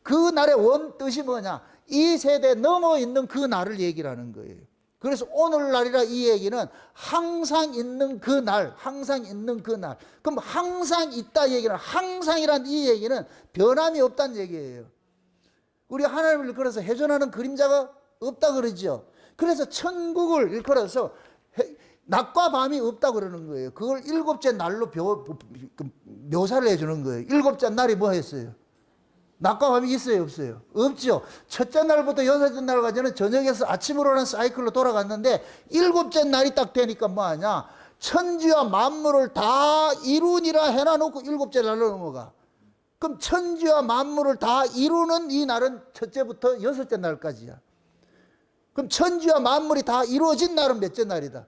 A: 그 날의 원 뜻이 뭐냐? 이 세대에 넘어 있는 그 날을 얘기를 하는 거예요. 그래서 오늘날이라 이 얘기는 항상 있는 그 날, 항상 있는 그 날. 그럼 항상 있다 얘기는 항상이란 이 얘기는 변함이 없다는 얘기예요. 우리 하나님을 일컬어서 회전하는 그림자가 없다 그러죠. 그래서 천국을 일컬어서 낮과 밤이 없다 그러는 거예요. 그걸 일곱째 날로 묘사를 해주는 거예요. 일곱째 날이 뭐 했어요? 낮과 밤이 있어요, 없어요? 없죠. 첫째 날부터 여섯째 날까지는 저녁에서 아침으로 하는 사이클로 돌아갔는데 일곱째 날이 딱 되니까 뭐 하냐? 천지와 만물을 다 이루니라 해놔놓고 일곱째 날로 넘어가. 그럼 천지와 만물을 다 이루는 이 날은 첫째부터 여섯째 날까지야. 그럼 천지와 만물이 다 이루어진 날은 몇째 날이다?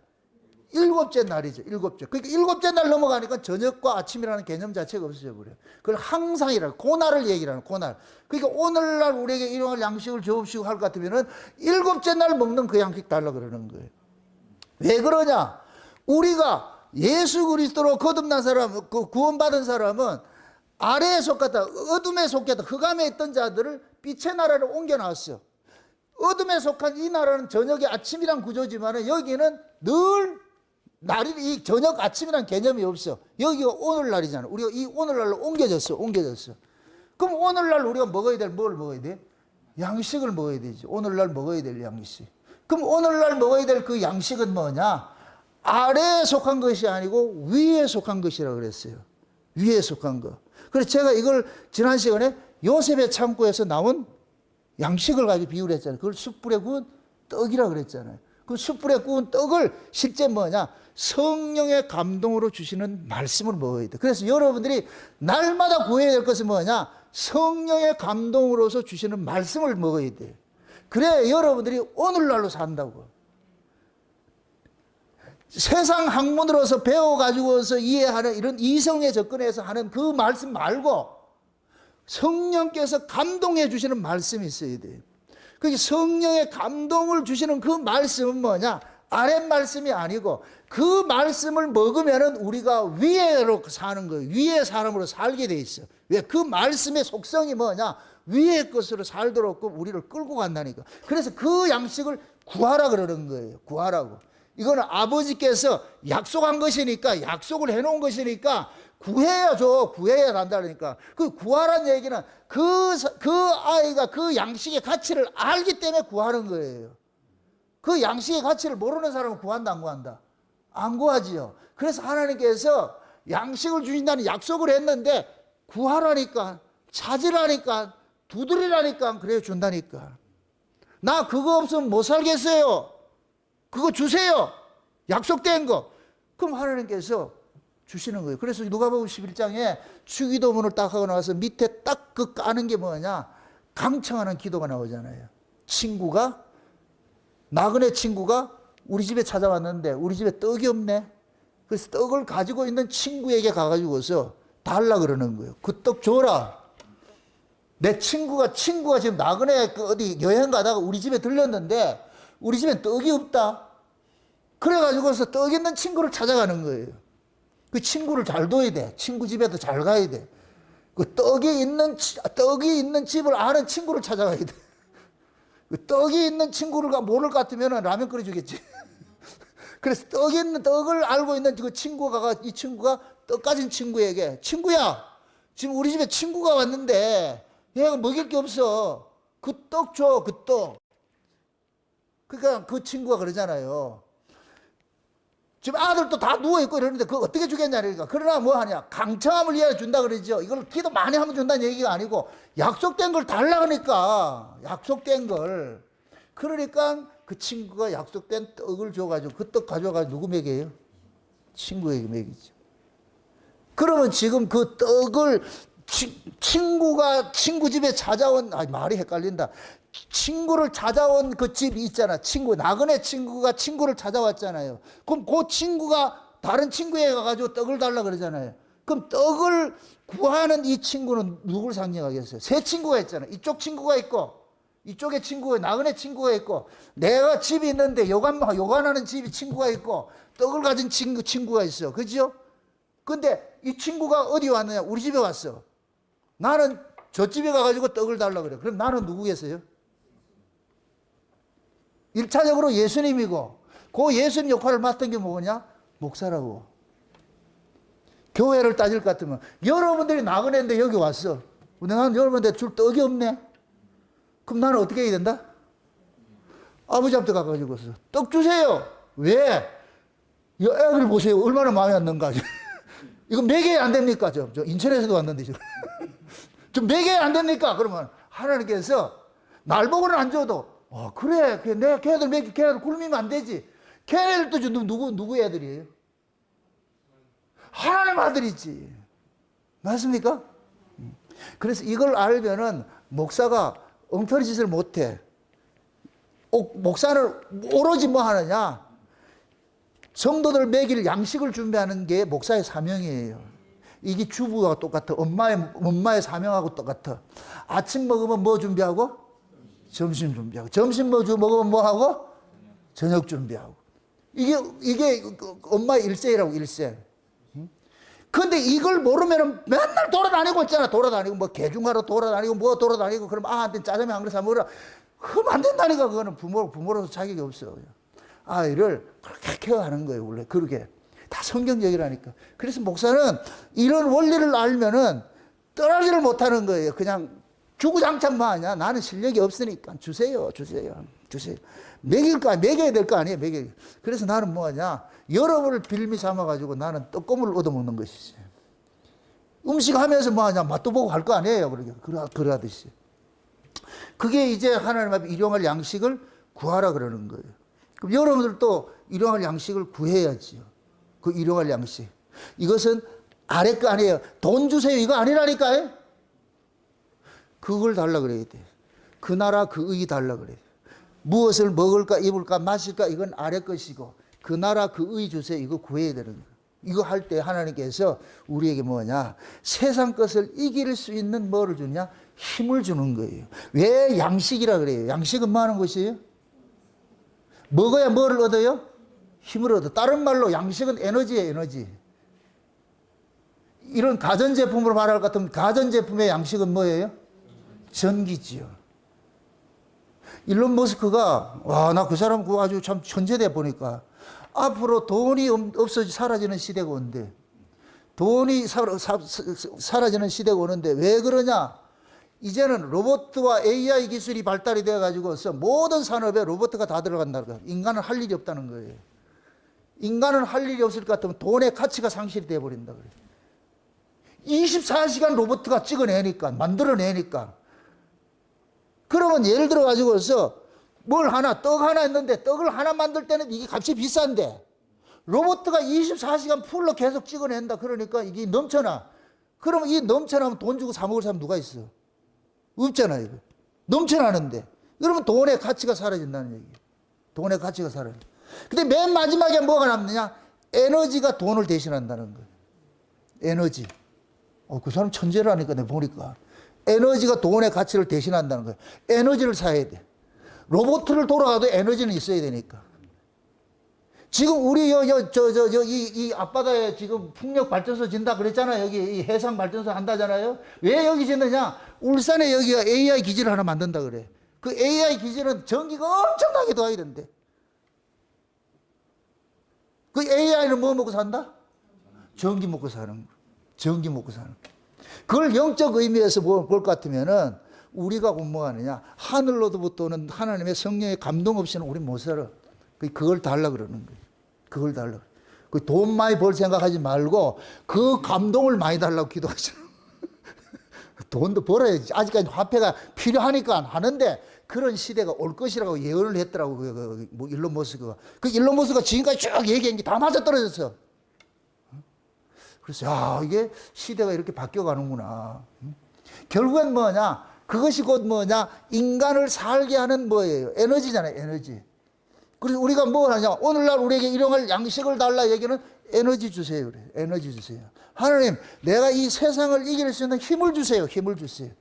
A: 일곱째 날이죠. 일곱째. 그러니까 일곱째 날 넘어가니까 저녁과 아침이라는 개념 자체가 없어져 버려요. 그걸 항상이라고, 고날을 얘기하는 고날. 그러니까 오늘날 우리에게 일용할 양식을 주옵시고 할 것 같으면은 일곱째 날 먹는 그 양식 달라 그러는 거예요. 왜 그러냐? 우리가 예수 그리스도로 거듭난 사람, 그 구원받은 사람은 아래에 속했다, 어둠에 속했다, 흑암에 있던 자들을 빛의 나라로 옮겨놨어. 어둠에 속한 이 나라는 저녁이 아침이란 구조지만 여기는 늘 날이, 이 저녁 아침이란 개념이 없어. 여기가 오늘날이잖아. 우리가 이 오늘날로 옮겨졌어. 그럼 오늘날 우리가 먹어야 될 뭘 먹어야 돼? 양식을 먹어야 되지. 오늘날 먹어야 될 양식. 그럼 오늘날 먹어야 될 그 양식은 뭐냐? 아래에 속한 것이 아니고 위에 속한 것이라고 그랬어요. 위에 속한 거. 그래서 제가 이걸 지난 시간에 요셉의 창고에서 나온 양식을 가지고 비유를 했잖아요. 그걸 숯불에 구운 떡이라고 그랬잖아요. 그 숯불에 구운 떡을 실제 뭐냐? 성령의 감동으로 주시는 말씀을 먹어야 돼. 그래서 여러분들이 날마다 구해야 될 것은 뭐냐? 성령의 감동으로서 주시는 말씀을 먹어야 돼. 그래 여러분들이 오늘날로 산다고. 세상 학문으로서 배워가지고서 이해하는 이런 이성에 접근해서 하는 그 말씀 말고 성령께서 감동해 주시는 말씀이 있어야 돼요. 그게 성령의 감동을 주시는 그 말씀은 뭐냐? 아랫 말씀이 아니고 그 말씀을 먹으면은 우리가 위에로 사는 거예요. 위의 사람으로 살게 돼 있어. 왜? 그 말씀의 속성이 뭐냐? 위의 것으로 살도록 우리를 끌고 간다니까. 그래서 그 양식을 구하라 그러는 거예요. 구하라고. 이거는 아버지께서 약속한 것이니까, 약속을 해놓은 것이니까 구해야죠. 구해야 한다니까. 그 구하라는 얘기는 그 아이가 그 양식의 가치를 알기 때문에 구하는 거예요. 그 양식의 가치를 모르는 사람은 구한다, 안 구한다? 안 구하지요. 그래서 하나님께서 양식을 주신다는 약속을 했는데 구하라니까, 찾으라니까, 두드리라니까, 그래 준다니까. 나 그거 없으면 못 살겠어요. 그거 주세요. 약속된 거. 그럼 하나님께서 주시는 거예요. 그래서 누가복음 11장에 주기도문을 딱 하고 나와서 밑에 딱 그 까는 게 뭐냐? 강청하는 기도가 나오잖아요. 나그네 친구가 우리 집에 찾아왔는데 우리 집에 떡이 없네. 그래서 떡을 가지고 있는 친구에게 가가지고서 달라 그러는 거예요. 그 떡 줘라. 내 친구가 지금 나그네 어디 여행 가다가 우리 집에 들렸는데 우리 집엔 떡이 없다. 그래가지고서 떡 있는 친구를 찾아가는 거예요. 그 친구를 잘 둬야 돼. 친구 집에도 잘 가야 돼. 그 떡이 있는 집을 아는 친구를 찾아가야 돼. 그 떡이 있는 친구를 모를 것 같으면 라면 끓여주겠지. 그래서 떡을 알고 있는 그 친구가, 이 친구가 떡 가진 친구에게, 친구야, 지금 우리 집에 친구가 왔는데 얘가 먹일 게 없어. 그 떡 줘, 그 떡. 그러니까 그 친구가 그러잖아요. 지금 아들도 다 누워있고 이러는데 그거 어떻게 주겠냐 그러니까. 그러나 뭐 하냐? 강청함을 위하여 준다 그러죠. 이걸 기도 많이 하면 준다는 얘기가 아니고 약속된 걸 달라 그러니까. 약속된 걸. 그러니까 그 친구가 약속된 떡을 줘가지고 그 떡 가져가지고 누구 먹여요? 친구에게 먹이죠. 그러면 지금 그 떡을 친구가 친구 집에 찾아온, 말이 헷갈린다. 친구를 찾아온 그 집이 있잖아. 나그네 친구가 친구를 찾아왔잖아요. 그럼 그 친구가 다른 친구에 가가지고 떡을 달라 그러잖아요. 그럼 떡을 구하는 이 친구는 누굴 상징하겠어요? 세 친구가 있잖아요. 이쪽 친구가 있고, 이쪽에 친구가, 나그네 친구가 있고, 내가 집이 있는데 요간하는 집이 친구가 있고, 떡을 가진 친구가 있어. 그죠? 근데 이 친구가 어디 왔느냐? 우리 집에 왔어. 나는 저 집에 가가지고 떡을 달라 그래. 그럼 나는 누구겠어요? 1차적으로 예수님이고, 그 예수님 역할을 맡은 게 뭐냐? 목사라고. 교회를 따질 것 같으면, 여러분들이 나그네인데 여기 왔어. 나는 여러분한테 줄 떡이 없네. 그럼 나는 어떻게 해야 된다? 아버지한테 가가지고서 떡 주세요. 왜? 이 애들 보세요. 얼마나 마음에 안 드는가. 이거 매개야 안 됩니까? 저 인천에서도 왔는데. 좀 매개야 안 됩니까? 그러면 하나님께서 날 보고는 안 줘도, 그래. 내가 걔네들 굶으면 안 되지. 걔네들도 누구 애들이에요? 하나님 아들이지. 맞습니까? 그래서 이걸 알면은 목사가 엉터리 짓을 못해. 목사는 오로지 뭐 하느냐? 성도들 먹일 양식을 준비하는 게 목사의 사명이에요. 이게 주부와 똑같아. 엄마의 사명하고 똑같아. 아침 먹으면 뭐 준비하고? 점심 준비하고. 점심 먹으면 뭐 하고? 저녁 준비하고. 이게 엄마의 일생이라고, 일생. 근데 이걸 모르면은 맨날 돌아다니고 있잖아. 돌아다니고, 뭐, 개중하러 돌아다니고, 뭐 돌아다니고, 그럼 아한테 짜장면 한 그릇 사 먹으라. 그러면 안 된다니까. 그거는 부모로서 자격이 없어. 아이를 그렇게 케어하는 거예요, 원래. 그러게. 다 성경적이라니까. 그래서 목사는 이런 원리를 알면은 떠나지를 못하는 거예요. 그냥 주구장창만 하냐. 나는 실력이 없으니까 주세요. 먹여야 될 거 아니에요, 그래서 나는 뭐 하냐. 여러분을 빌미 삼아가지고 나는 떡고물을 얻어먹는 것이지. 음식 하면서 뭐 하냐. 맛도 보고 할 거 아니에요. 그러하듯이. 그게 이제 하나님 앞에 일용할 양식을 구하라 그러는 거예요. 그럼 여러분들도 일용할 양식을 구해야지요. 그 일용할 양식. 이것은 아래 거 아니에요. 돈 주세요. 이거 아니라니까요. 그걸 달라 그래야 돼. 그 나라 그 의 달라 그래요. 무엇을 먹을까 입을까 마실까 이건 아래 것이고 그 나라 그 의 주세요. 이거 구해야 되는 거예요. 이거 할 때 하나님께서 우리에게 뭐냐? 세상 것을 이길 수 있는 뭐를 주냐? 힘을 주는 거예요. 왜 양식이라 그래요? 양식은 뭐 하는 것이에요? 먹어야 뭐를 얻어요? 힘을 얻어. 다른 말로 양식은 에너지예요, 에너지. 이런 가전제품으로 말할 것 같으면 가전제품의 양식은 뭐예요? 전기지요. 일론 머스크가, 와, 나 그 사람 그거 아주 참 천재돼 보니까. 앞으로 돈이 없어지 사라지는 시대가 온대. 돈이 사라지는 시대가 오는데 왜 그러냐? 이제는 로봇과 AI 기술이 발달이 되어가지고서 모든 산업에 로봇가 다 들어간다는 거예요. 인간은 할 일이 없다는 거예요. 인간은 할 일이 없을 것 같으면 돈의 가치가 상실이 되어버린다 그래요. 24시간 로봇가 찍어내니까, 만들어내니까. 그러면 예를 들어가지고서 떡 하나 했는데 떡을 하나 만들 때는 이게 값이 비싼데 로봇가 24시간 풀로 계속 찍어낸다. 그러니까 이게 넘쳐나. 그러면 이 넘쳐나면 돈 주고 사 먹을 사람 누가 있어? 없잖아요. 넘쳐나는데. 그러면 돈의 가치가 사라진다는 얘기예요. 돈의 가치가 사라져. 근데 맨 마지막에 뭐가 남느냐? 에너지가 돈을 대신한다는 거예요. 에너지. 그 사람 천재라니까 내가 보니까. 에너지가 돈의 가치를 대신한다는 거예요. 에너지를 사야 돼. 로봇을 돌아가도 에너지는 있어야 되니까. 지금 우리 이 앞바다에 지금 풍력 발전소 진다 그랬잖아요. 여기 이 해상 발전소 한다잖아요. 왜 여기 짓느냐? 울산에 여기가 AI 기지를 하나 만든다 그래. 그 AI 기지는 전기가 엄청나게 들어가야 된대. 그 AI는 뭐 먹고 산다? 전기 먹고 사는 거. 전기 먹고 사는 거. 그걸 영적 의미에서 볼 것 같으면은 우리가 공부하느냐? 하늘로부터 오는 하나님의 성령의 감동 없이는 우리 못 살아. 그걸 달라 그러는 거예요. 그걸 달라. 그 돈 많이 벌 생각하지 말고 그 감동을 많이 달라고 기도하죠. 돈도 벌어야지. 아직까지 화폐가 필요하니까 하는데 그런 시대가 올 것이라고 예언을 했더라고. 뭐 일론 머스크가. 그 일론 머스크가 지금까지 쭉 얘기한 게 다 맞아 떨어졌어. 그래서 야, 이게 시대가 이렇게 바뀌어가는구나. 결국엔 뭐냐? 그것이 곧 뭐냐? 인간을 살게 하는 뭐예요? 에너지잖아요, 에너지. 그래서 우리가 뭘 하냐? 오늘날 우리에게 일용할 양식을 달라 얘기는 에너지 주세요. 그래. 에너지 주세요. 하나님, 내가 이 세상을 이길 수 있는 힘을 주세요. 힘을 주세요.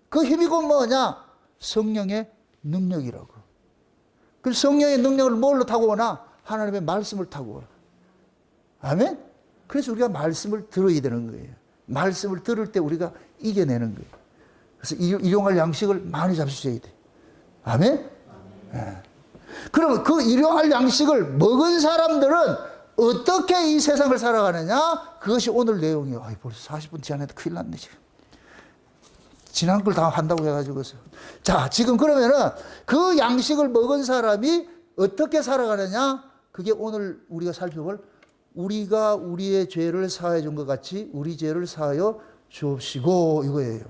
A: 그 힘이 곧 뭐냐? 성령의 능력이라고. 그 성령의 능력을 뭘로 타고 오나? 하나님의 말씀을 타고 오라. 아멘? 그래서 우리가 말씀을 들어야 되는 거예요. 말씀을 들을 때 우리가 이겨내는 거예요. 그래서 일용할 양식을 많이 잡수셔야 돼. 아멘? 네. 그럼 그 일용할 양식을 먹은 사람들은 어떻게 이 세상을 살아가느냐? 그것이 오늘 내용이에요. 벌써 40분 지났는데 큰일 났네, 지금. 지난 걸 다 한다고 해가지고서. 자, 지금 그러면은 그 양식을 먹은 사람이 어떻게 살아가느냐? 그게 오늘 우리가 살펴볼 우리가 우리의 죄를 사하여 준 것 같이 우리 죄를 사하여 주옵시고 이거예요.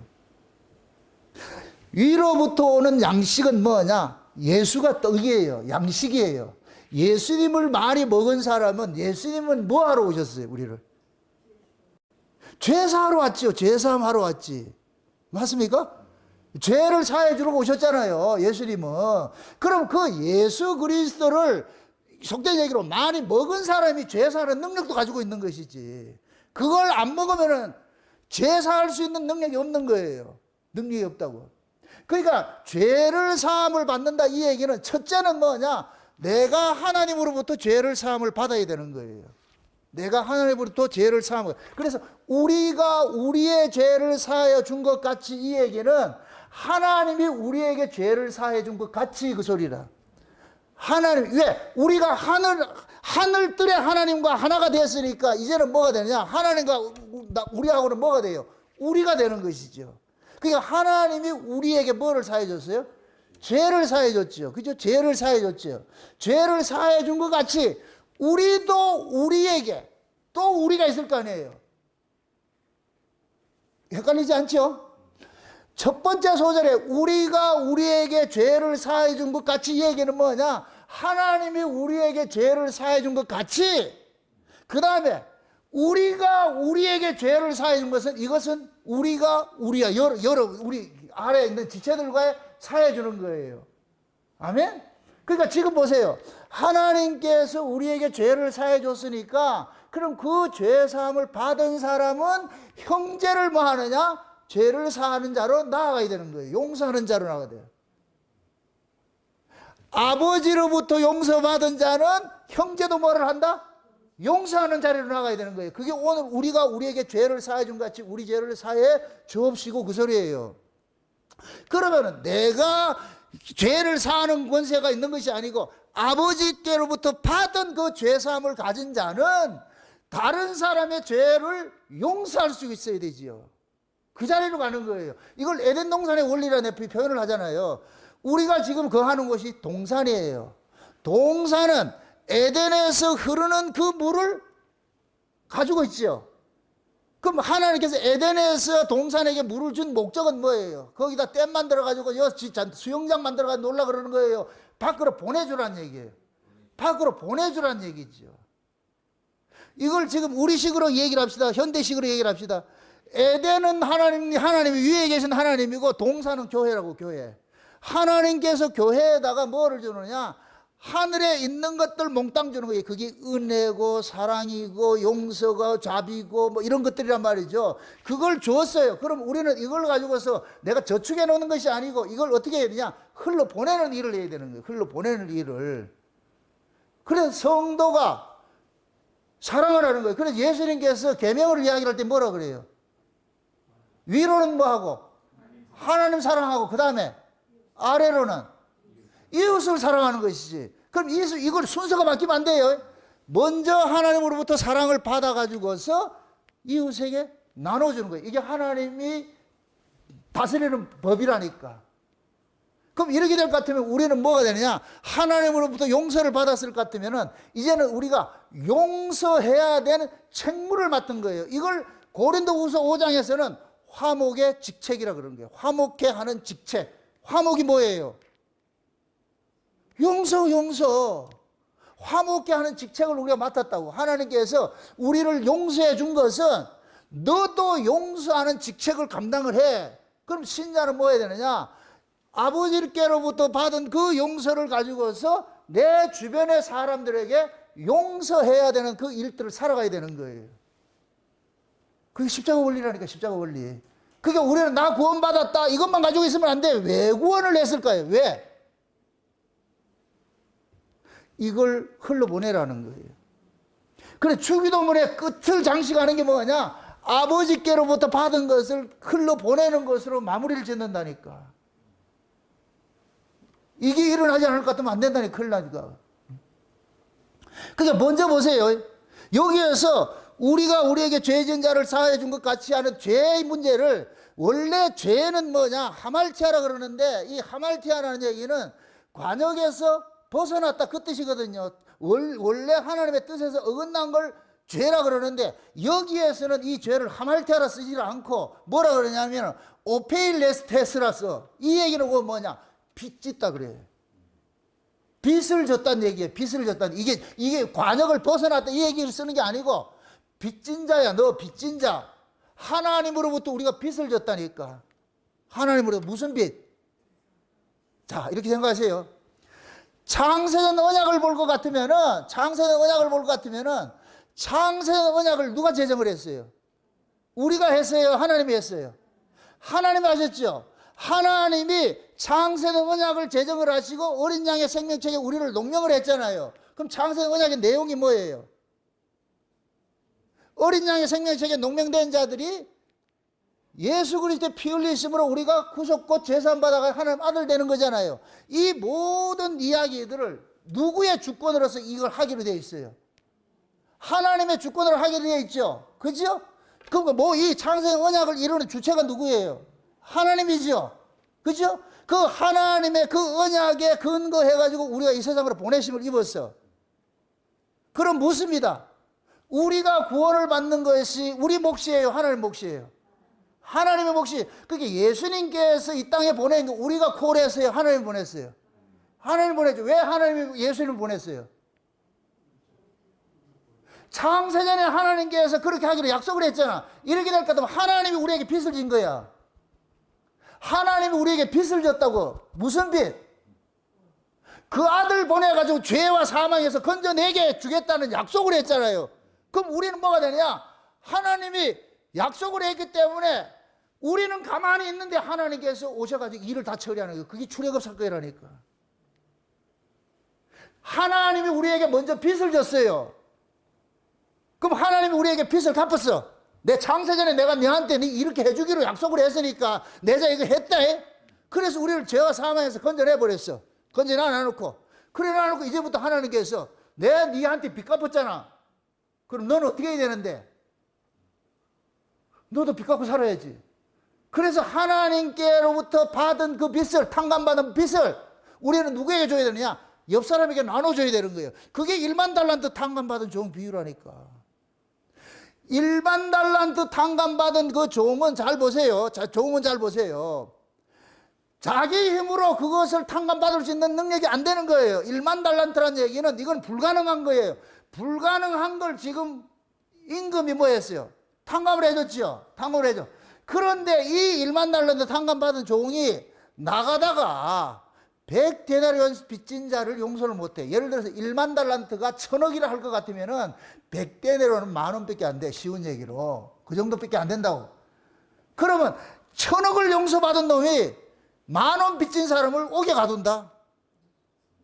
A: 위로부터 오는 양식은 뭐냐? 예수가 떡이에요. 양식이에요. 예수님을 많이 먹은 사람은 예수님은 뭐 하러 오셨어요? 우리를 죄사하러 왔죠. 죄사함하러 왔지. 맞습니까? 죄를 사해 주러 오셨잖아요, 예수님은. 그럼 그 예수 그리스도를 속된 얘기로 많이 먹은 사람이 죄 사는 능력도 가지고 있는 것이지. 그걸 안 먹으면은 죄 사할 수 있는 능력이 없는 거예요. 능력이 없다고. 그러니까 죄를 사함을 받는다 이 얘기는 첫째는 뭐냐? 내가 하나님으로부터 죄를 사함을 받아야 되는 거예요. 내가 하나님으로부터 죄를 사함을. 그래서 우리가 우리의 죄를 사하여 준 것 같이 이 얘기는 하나님이 우리에게 죄를 사해 준 것 같이 그 소리라. 하나님, 왜? 우리가 하늘들의 하나님과 하나가 됐으니까 이제는 뭐가 되느냐? 하나님과 우리하고는 뭐가 돼요? 우리가 되는 것이죠. 그러니까 하나님이 우리에게 뭐를 사해 줬어요? 죄를 사해 줬죠. 그죠? 죄를 사해 줬죠. 죄를 사해 준 것 같이 우리도 우리에게 또 우리가 있을 거 아니에요. 헷갈리지 않죠? 첫 번째 소절에 우리가 우리에게 죄를 사해 준 것 같이 이 얘기는 뭐냐? 하나님이 우리에게 죄를 사해 준 것 같이, 그 다음에 우리가 우리에게 죄를 사해 준 것은 이것은 우리가 우리야 여러 우리 아래에 있는 지체들과의 사해 주는 거예요. 아멘? 그러니까 지금 보세요. 하나님께서 우리에게 죄를 사해 줬으니까 그럼 그 죄 사함을 받은 사람은 형제를 뭐 하느냐? 죄를 사하는 자로 나아가야 되는 거예요. 용서하는 자로 나아가야 돼요. 아버지로부터 용서받은 자는 형제도 뭐를 한다? 용서하는 자리로 나가야 되는 거예요. 그게 오늘 우리가 우리에게 죄를 사해 준 같이 우리 죄를 사해 주옵시고 그 소리예요. 그러면은 내가 죄를 사하는 권세가 있는 것이 아니고 아버지께로부터 받은 그 죄사함을 가진 자는 다른 사람의 죄를 용서할 수 있어야 되지요. 그 자리로 가는 거예요. 이걸 에덴 동산의 원리라는 표현을 하잖아요. 우리가 지금 거하는 곳이 동산이에요. 동산은 에덴에서 흐르는 그 물을 가지고 있죠. 그럼 하나님께서 에덴에서 동산에게 물을 준 목적은 뭐예요? 거기다 댐 만들어가지고 수영장 만들어가지고 놀라 그러는 거예요. 밖으로 보내주라는 얘기예요. 밖으로 보내주라는 얘기죠. 이걸 지금 우리식으로 얘기를 합시다. 현대식으로 얘기를 합시다. 에덴은 하나님이 위에 계신 하나님이고 동산은 교회라고, 교회. 하나님께서 교회에다가 뭐를 주느냐? 하늘에 있는 것들 몽땅 주는 거예요. 그게 은혜고 사랑이고 용서가 자비고 뭐 이런 것들이란 말이죠. 그걸 줬어요. 그럼 우리는 이걸 가지고서 내가 저축해 놓는 것이 아니고 이걸 어떻게 해야 되냐? 흘러 보내는 일을 해야 되는 거예요. 흘러 보내는 일을. 그래서 성도가 사랑을 하는 거예요. 그래서 예수님께서 계명을 이야기할 때 뭐라 그래요? 위로는 뭐하고? 하나님 사랑하고 그 다음에 아래로는 이웃을 사랑하는 것이지. 그럼 이걸 순서가 바뀌면 안 돼요. 먼저 하나님으로부터 사랑을 받아가지고서 이웃에게 나눠주는 거예요. 이게 하나님이 다스리는 법이라니까. 그럼 이렇게 될 것 같으면 우리는 뭐가 되느냐? 하나님으로부터 용서를 받았을 것 같으면 이제는 우리가 용서해야 되는 책무를 맡은 거예요. 이걸 고린도후서 5장에서는 화목의 직책이라 그러는 거예요. 화목해 하는 직책. 화목이 뭐예요? 용서. 화목해 하는 직책을 우리가 맡았다고. 하나님께서 우리를 용서해 준 것은 너도 용서하는 직책을 감당을 해. 그럼 신자는 뭐 해야 되느냐? 아버지께로부터 받은 그 용서를 가지고서 내 주변의 사람들에게 용서해야 되는 그 일들을 살아가야 되는 거예요. 그게 십자가 원리라니까, 십자가 원리. 그게 우리는 나 구원받았다 이것만 가지고 있으면 안 돼. 왜 구원을 했을까요? 왜? 이걸 흘러보내라는 거예요. 그래, 주기도문의 끝을 장식하는 게 뭐냐? 아버지께로부터 받은 것을 흘러보내는 것으로 마무리를 짓는다니까. 이게 일어나지 않을 것 같으면 안 된다니까. 큰일 나니까. 그러니까 먼저 보세요. 여기에서 우리가 우리에게 죄 지은 자를 사하여 준 것 같이 하는 죄의 문제를, 원래 죄는 뭐냐? 하말티아라 그러는데, 이 하말티아라는 얘기는 관역에서 벗어났다 그 뜻이거든요. 원래 하나님의 뜻에서 어긋난 걸 죄라 그러는데, 여기에서는 이 죄를 하말티아라 쓰지 않고 뭐라 그러냐면 오페일레스테스라 써. 이 얘기는 뭐냐? 빚 짓다 그래요. 빚을 졌다는 얘기예요. 빚을 졌다는. 이게 관역을 벗어났다 이 얘기를 쓰는 게 아니고, 빚진 자야. 너 빚진 자. 하나님으로부터 우리가 빚을 졌다니까. 하나님으로부터 무슨 빛? 자, 이렇게 생각하세요. 창세전 언약을 볼 것 같으면은, 창세전 언약을 누가 제정을 했어요? 우리가 했어요? 하나님이 했어요? 하나님이 하셨죠? 하나님이 창세전 언약을 제정을 하시고 어린 양의 생명책에 우리를 농명을 했잖아요. 그럼 창세전 언약의 내용이 뭐예요? 어린 양의 생명책에 농명된 자들이 예수 그리스도의 피 흘리심으로 우리가 구속곧 제사받아가 하나님 아들 되는 거잖아요. 이 모든 이야기들을 누구의 주권으로서 이걸 하기로 되어 있어요? 하나님의 주권으로 하게 되어 있죠. 그죠? 그럼 뭐 이 창세 언약을 이루는 주체가 누구예요? 하나님이죠. 그죠? 그 하나님의 그 언약에 근거해가지고 우리가 이 세상으로 보내심을 입었어. 그럼 묻습니다. 우리가 구원을 받는 것이 우리 몫이에요? 하나님 몫이에요? 하나님의 몫이. 그게 예수님께서 이 땅에 보낸 거 우리가 콜했어요? 하나님 보냈어요? 하나님 보냈죠. 왜 하나님이 예수님을 보냈어요? 창세전에 하나님께서 그렇게 하기로 약속을 했잖아. 이렇게 될 것 같으면 하나님이 우리에게 빚을 진 거야. 하나님이 우리에게 빚을 졌다고. 무슨 빚? 그 아들 보내가지고 죄와 사망에서 건져내게 주겠다는 약속을 했잖아요. 그럼 우리는 뭐가 되냐? 하나님이 약속을 했기 때문에 우리는 가만히 있는데 하나님께서 오셔가지고 일을 다 처리하는 거예요. 그게 출애굽 사건이라니까. 하나님이 우리에게 먼저 빚을 졌어요. 그럼 하나님이 우리에게 빚을 갚았어. 내 창세전에 내가 너한테 이렇게 해주기로 약속을 했으니까 내가 이거 했다 해? 그래서 우리를 죄와 사망에서 건져내버렸어. 건져놔놓고. 그래 놔놓고 이제부터 하나님께서 내가 너한테 빚 갚았잖아. 그럼 너는 어떻게 해야 되는데? 너도 빚 갚고 살아야지. 그래서 하나님께로부터 받은 그 빚을, 탕감받은 빚을 우리는 누구에게 줘야 되느냐? 옆 사람에게 나눠줘야 되는 거예요. 그게 1만 달란트 탕감받은 종 비유라니까. 1만 달란트 탕감받은 그 종은 잘 보세요. 종은 잘 보세요. 자기 힘으로 그것을 탕감받을 수 있는 능력이 안 되는 거예요. 1만 달란트라는 얘기는 이건 불가능한 거예요. 불가능한 걸 지금 임금이 뭐 했어요? 탕감을 해줬죠. 탕감을 해줘. 그런데 이 1만 달란트 탕감받은 종이 나가다가 100데나리온 빚진 자를 용서를 못해. 예를 들어서 1만 달란트가 1000억이라 할 것 같으면은 100데나리온은 10,000원밖에 안 돼. 쉬운 얘기로. 그 정도밖에 안 된다고. 그러면 1000억을 용서받은 놈이 10,000원 빚진 사람을 옥에 가둔다.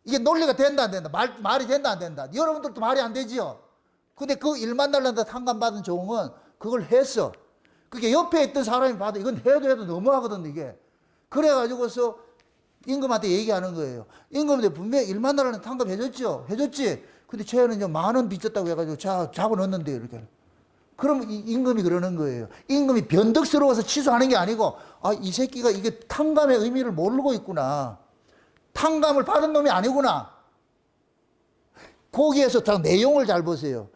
A: 이게 논리가 된다 안 된다? 말이 된다 안 된다? 여러분들도 말이 안 되지요. 근데 그 1만 달란트 탕감받은 종은 그걸 했어. 그게 옆에 있던 사람이 봐도 이건 해도 너무하거든 이게. 그래가지고서 임금한테 얘기하는 거예요. 임금한테 분명히 1만 달러는 탕감해줬죠. 해줬지. 근데 쟤는 이제 10,000원 빚졌다고 해가지고 잡아넣었는데 이렇게. 그럼 임금이 그러는 거예요. 임금이 변덕스러워서 취소하는 게 아니고 이 새끼가 이게 탕감의 의미를 모르고 있구나. 탕감을 받은 놈이 아니구나. 거기에서 다 내용을 잘 보세요.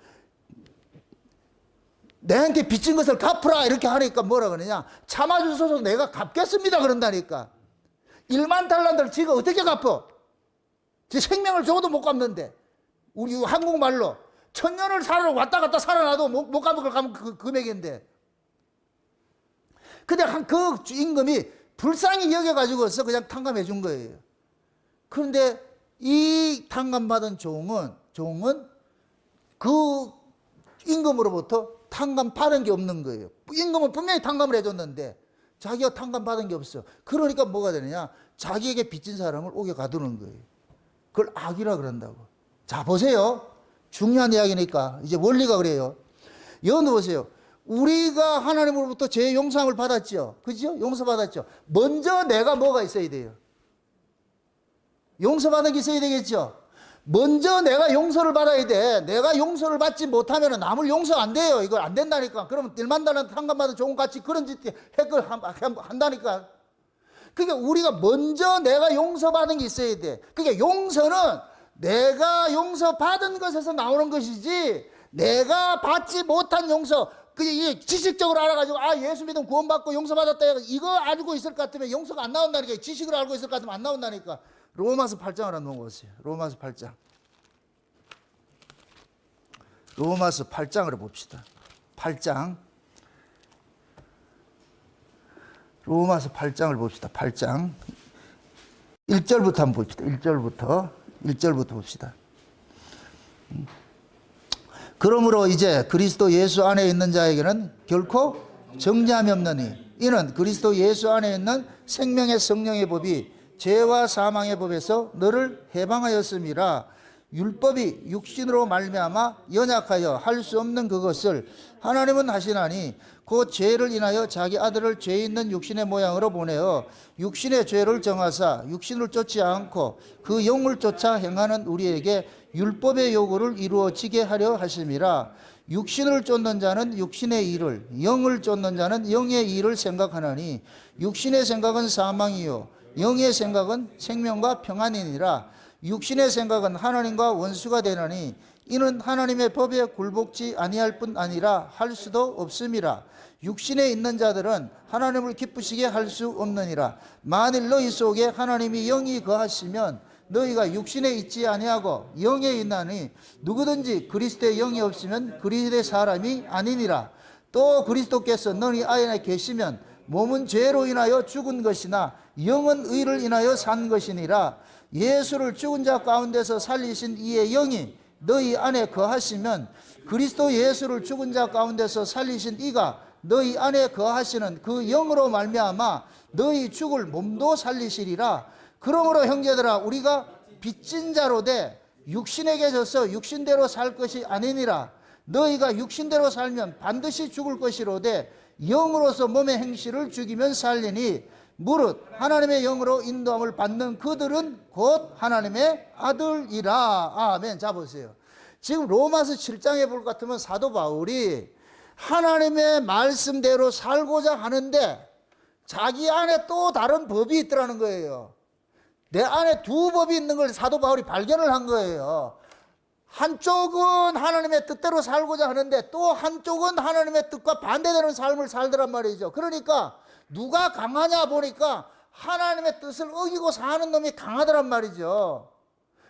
A: 내한테 빚진 것을 갚으라 이렇게 하니까 뭐라 그러냐. 참아주소서 내가 갚겠습니다 그런다니까. 1만 달란트를 지가 어떻게 갚어? 지 생명을 줘도 못 갚는데. 우리 한국말로 1000년을 왔다 갔다 살아나도 못 갚을 그 금액인데. 근데 그 임금이 불쌍히 여겨가지고서 그냥 탕감해 준 거예요. 그런데 이 탕감받은 종은 그 임금으로부터 탕감 받은 게 없는 거예요. 임금은 분명히 탕감을 해줬는데 자기가 탕감 받은 게 없어. 그러니까 뭐가 되느냐? 자기에게 빚진 사람을 옥에 가두는 거예요. 그걸 악이라 그런다고. 자, 보세요. 중요한 이야기니까. 이제 원리가 그래요. 여기 보세요. 우리가 하나님으로부터 죄 용서함을 받았죠. 그죠? 용서받았죠. 먼저 내가 뭐가 있어야 돼요? 용서받은 게 있어야 되겠죠. 먼저 내가 용서를 받아야 돼. 내가 용서를 받지 못하면 남을 용서 안 돼요. 이거 안 된다니까. 그러면 1만 달란트 탕감받은 종은 같이 그런 짓 한다니까. 그러니까 우리가 먼저 내가 용서받은 게 있어야 돼. 그러니까 용서는 내가 용서받은 것에서 나오는 것이지 내가 받지 못한 용서, 그게 지식적으로 알아가지고 예수 믿으면 구원받고 용서받았다 이거 알고 있을 것 같으면 용서가 안 나온다니까. 지식으로 알고 있을 것 같으면 안 나온다니까. 로마서 8장을 한번 보세요. 로마서 8장. 로마서 8장을 봅시다. 8장. 로마서 8장을 봅시다. 8장 1절부터 한번 봅시다. 1절부터 봅시다. 그러므로 이제 그리스도 예수 안에 있는 자에게는 결코 정죄함이 없느니 이는 그리스도 예수 안에 있는 생명의 성령의 법이 죄와 사망의 법에서 너를 해방하였음이라. 율법이 육신으로 말미암아 연약하여 할 수 없는 그것을 하나님은 하시나니 곧 죄를 인하여 자기 아들을 죄 있는 육신의 모양으로 보내어 육신의 죄를 정하사 육신을 쫓지 않고 그 영을 쫓아 행하는 우리에게 율법의 요구를 이루어지게 하려 하심이라. 육신을 쫓는 자는 육신의 일을, 영을 쫓는 자는 영의 일을 생각하나니 육신의 생각은 사망이요 영의 생각은 생명과 평안이니라. 육신의 생각은 하나님과 원수가 되나니 이는 하나님의 법에 굴복지 아니할 뿐 아니라 할 수도 없음이라. 육신에 있는 자들은 하나님을 기쁘시게 할 수 없느니라. 만일 너희 속에 하나님이 영이 거하시면 너희가 육신에 있지 아니하고 영에 있나니 누구든지 그리스도의 영이 없으면 그리스도의 사람이 아니니라. 또 그리스도께서 너희 안에 계시면 몸은 죄로 인하여 죽은 것이나 영은 의를 인하여 산 것이니라. 예수를 죽은 자 가운데서 살리신 이의 영이 너희 안에 거하시면 그리스도 예수를 죽은 자 가운데서 살리신 이가 너희 안에 거하시는 그 영으로 말미암아 너희 죽을 몸도 살리시리라. 그러므로 형제들아 우리가 빚진 자로 돼 육신에게 져서 육신대로 살 것이 아니니라. 너희가 육신대로 살면 반드시 죽을 것이로되 영으로서 몸의 행실을 죽이면 살리니 무릇 하나님의 영으로 인도함을 받는 그들은 곧 하나님의 아들이라. 아멘. 자 보세요. 지금 로마서 7장에 볼 것 같으면 사도 바울이 하나님의 말씀대로 살고자 하는데 자기 안에 또 다른 법이 있더라는 거예요. 내 안에 두 법이 있는 걸 사도 바울이 발견을 한 거예요. 한쪽은 하나님의 뜻대로 살고자 하는데 또 한쪽은 하나님의 뜻과 반대되는 삶을 살더란 말이죠. 그러니까 누가 강하냐 보니까 하나님의 뜻을 어기고 사는 놈이 강하더란 말이죠.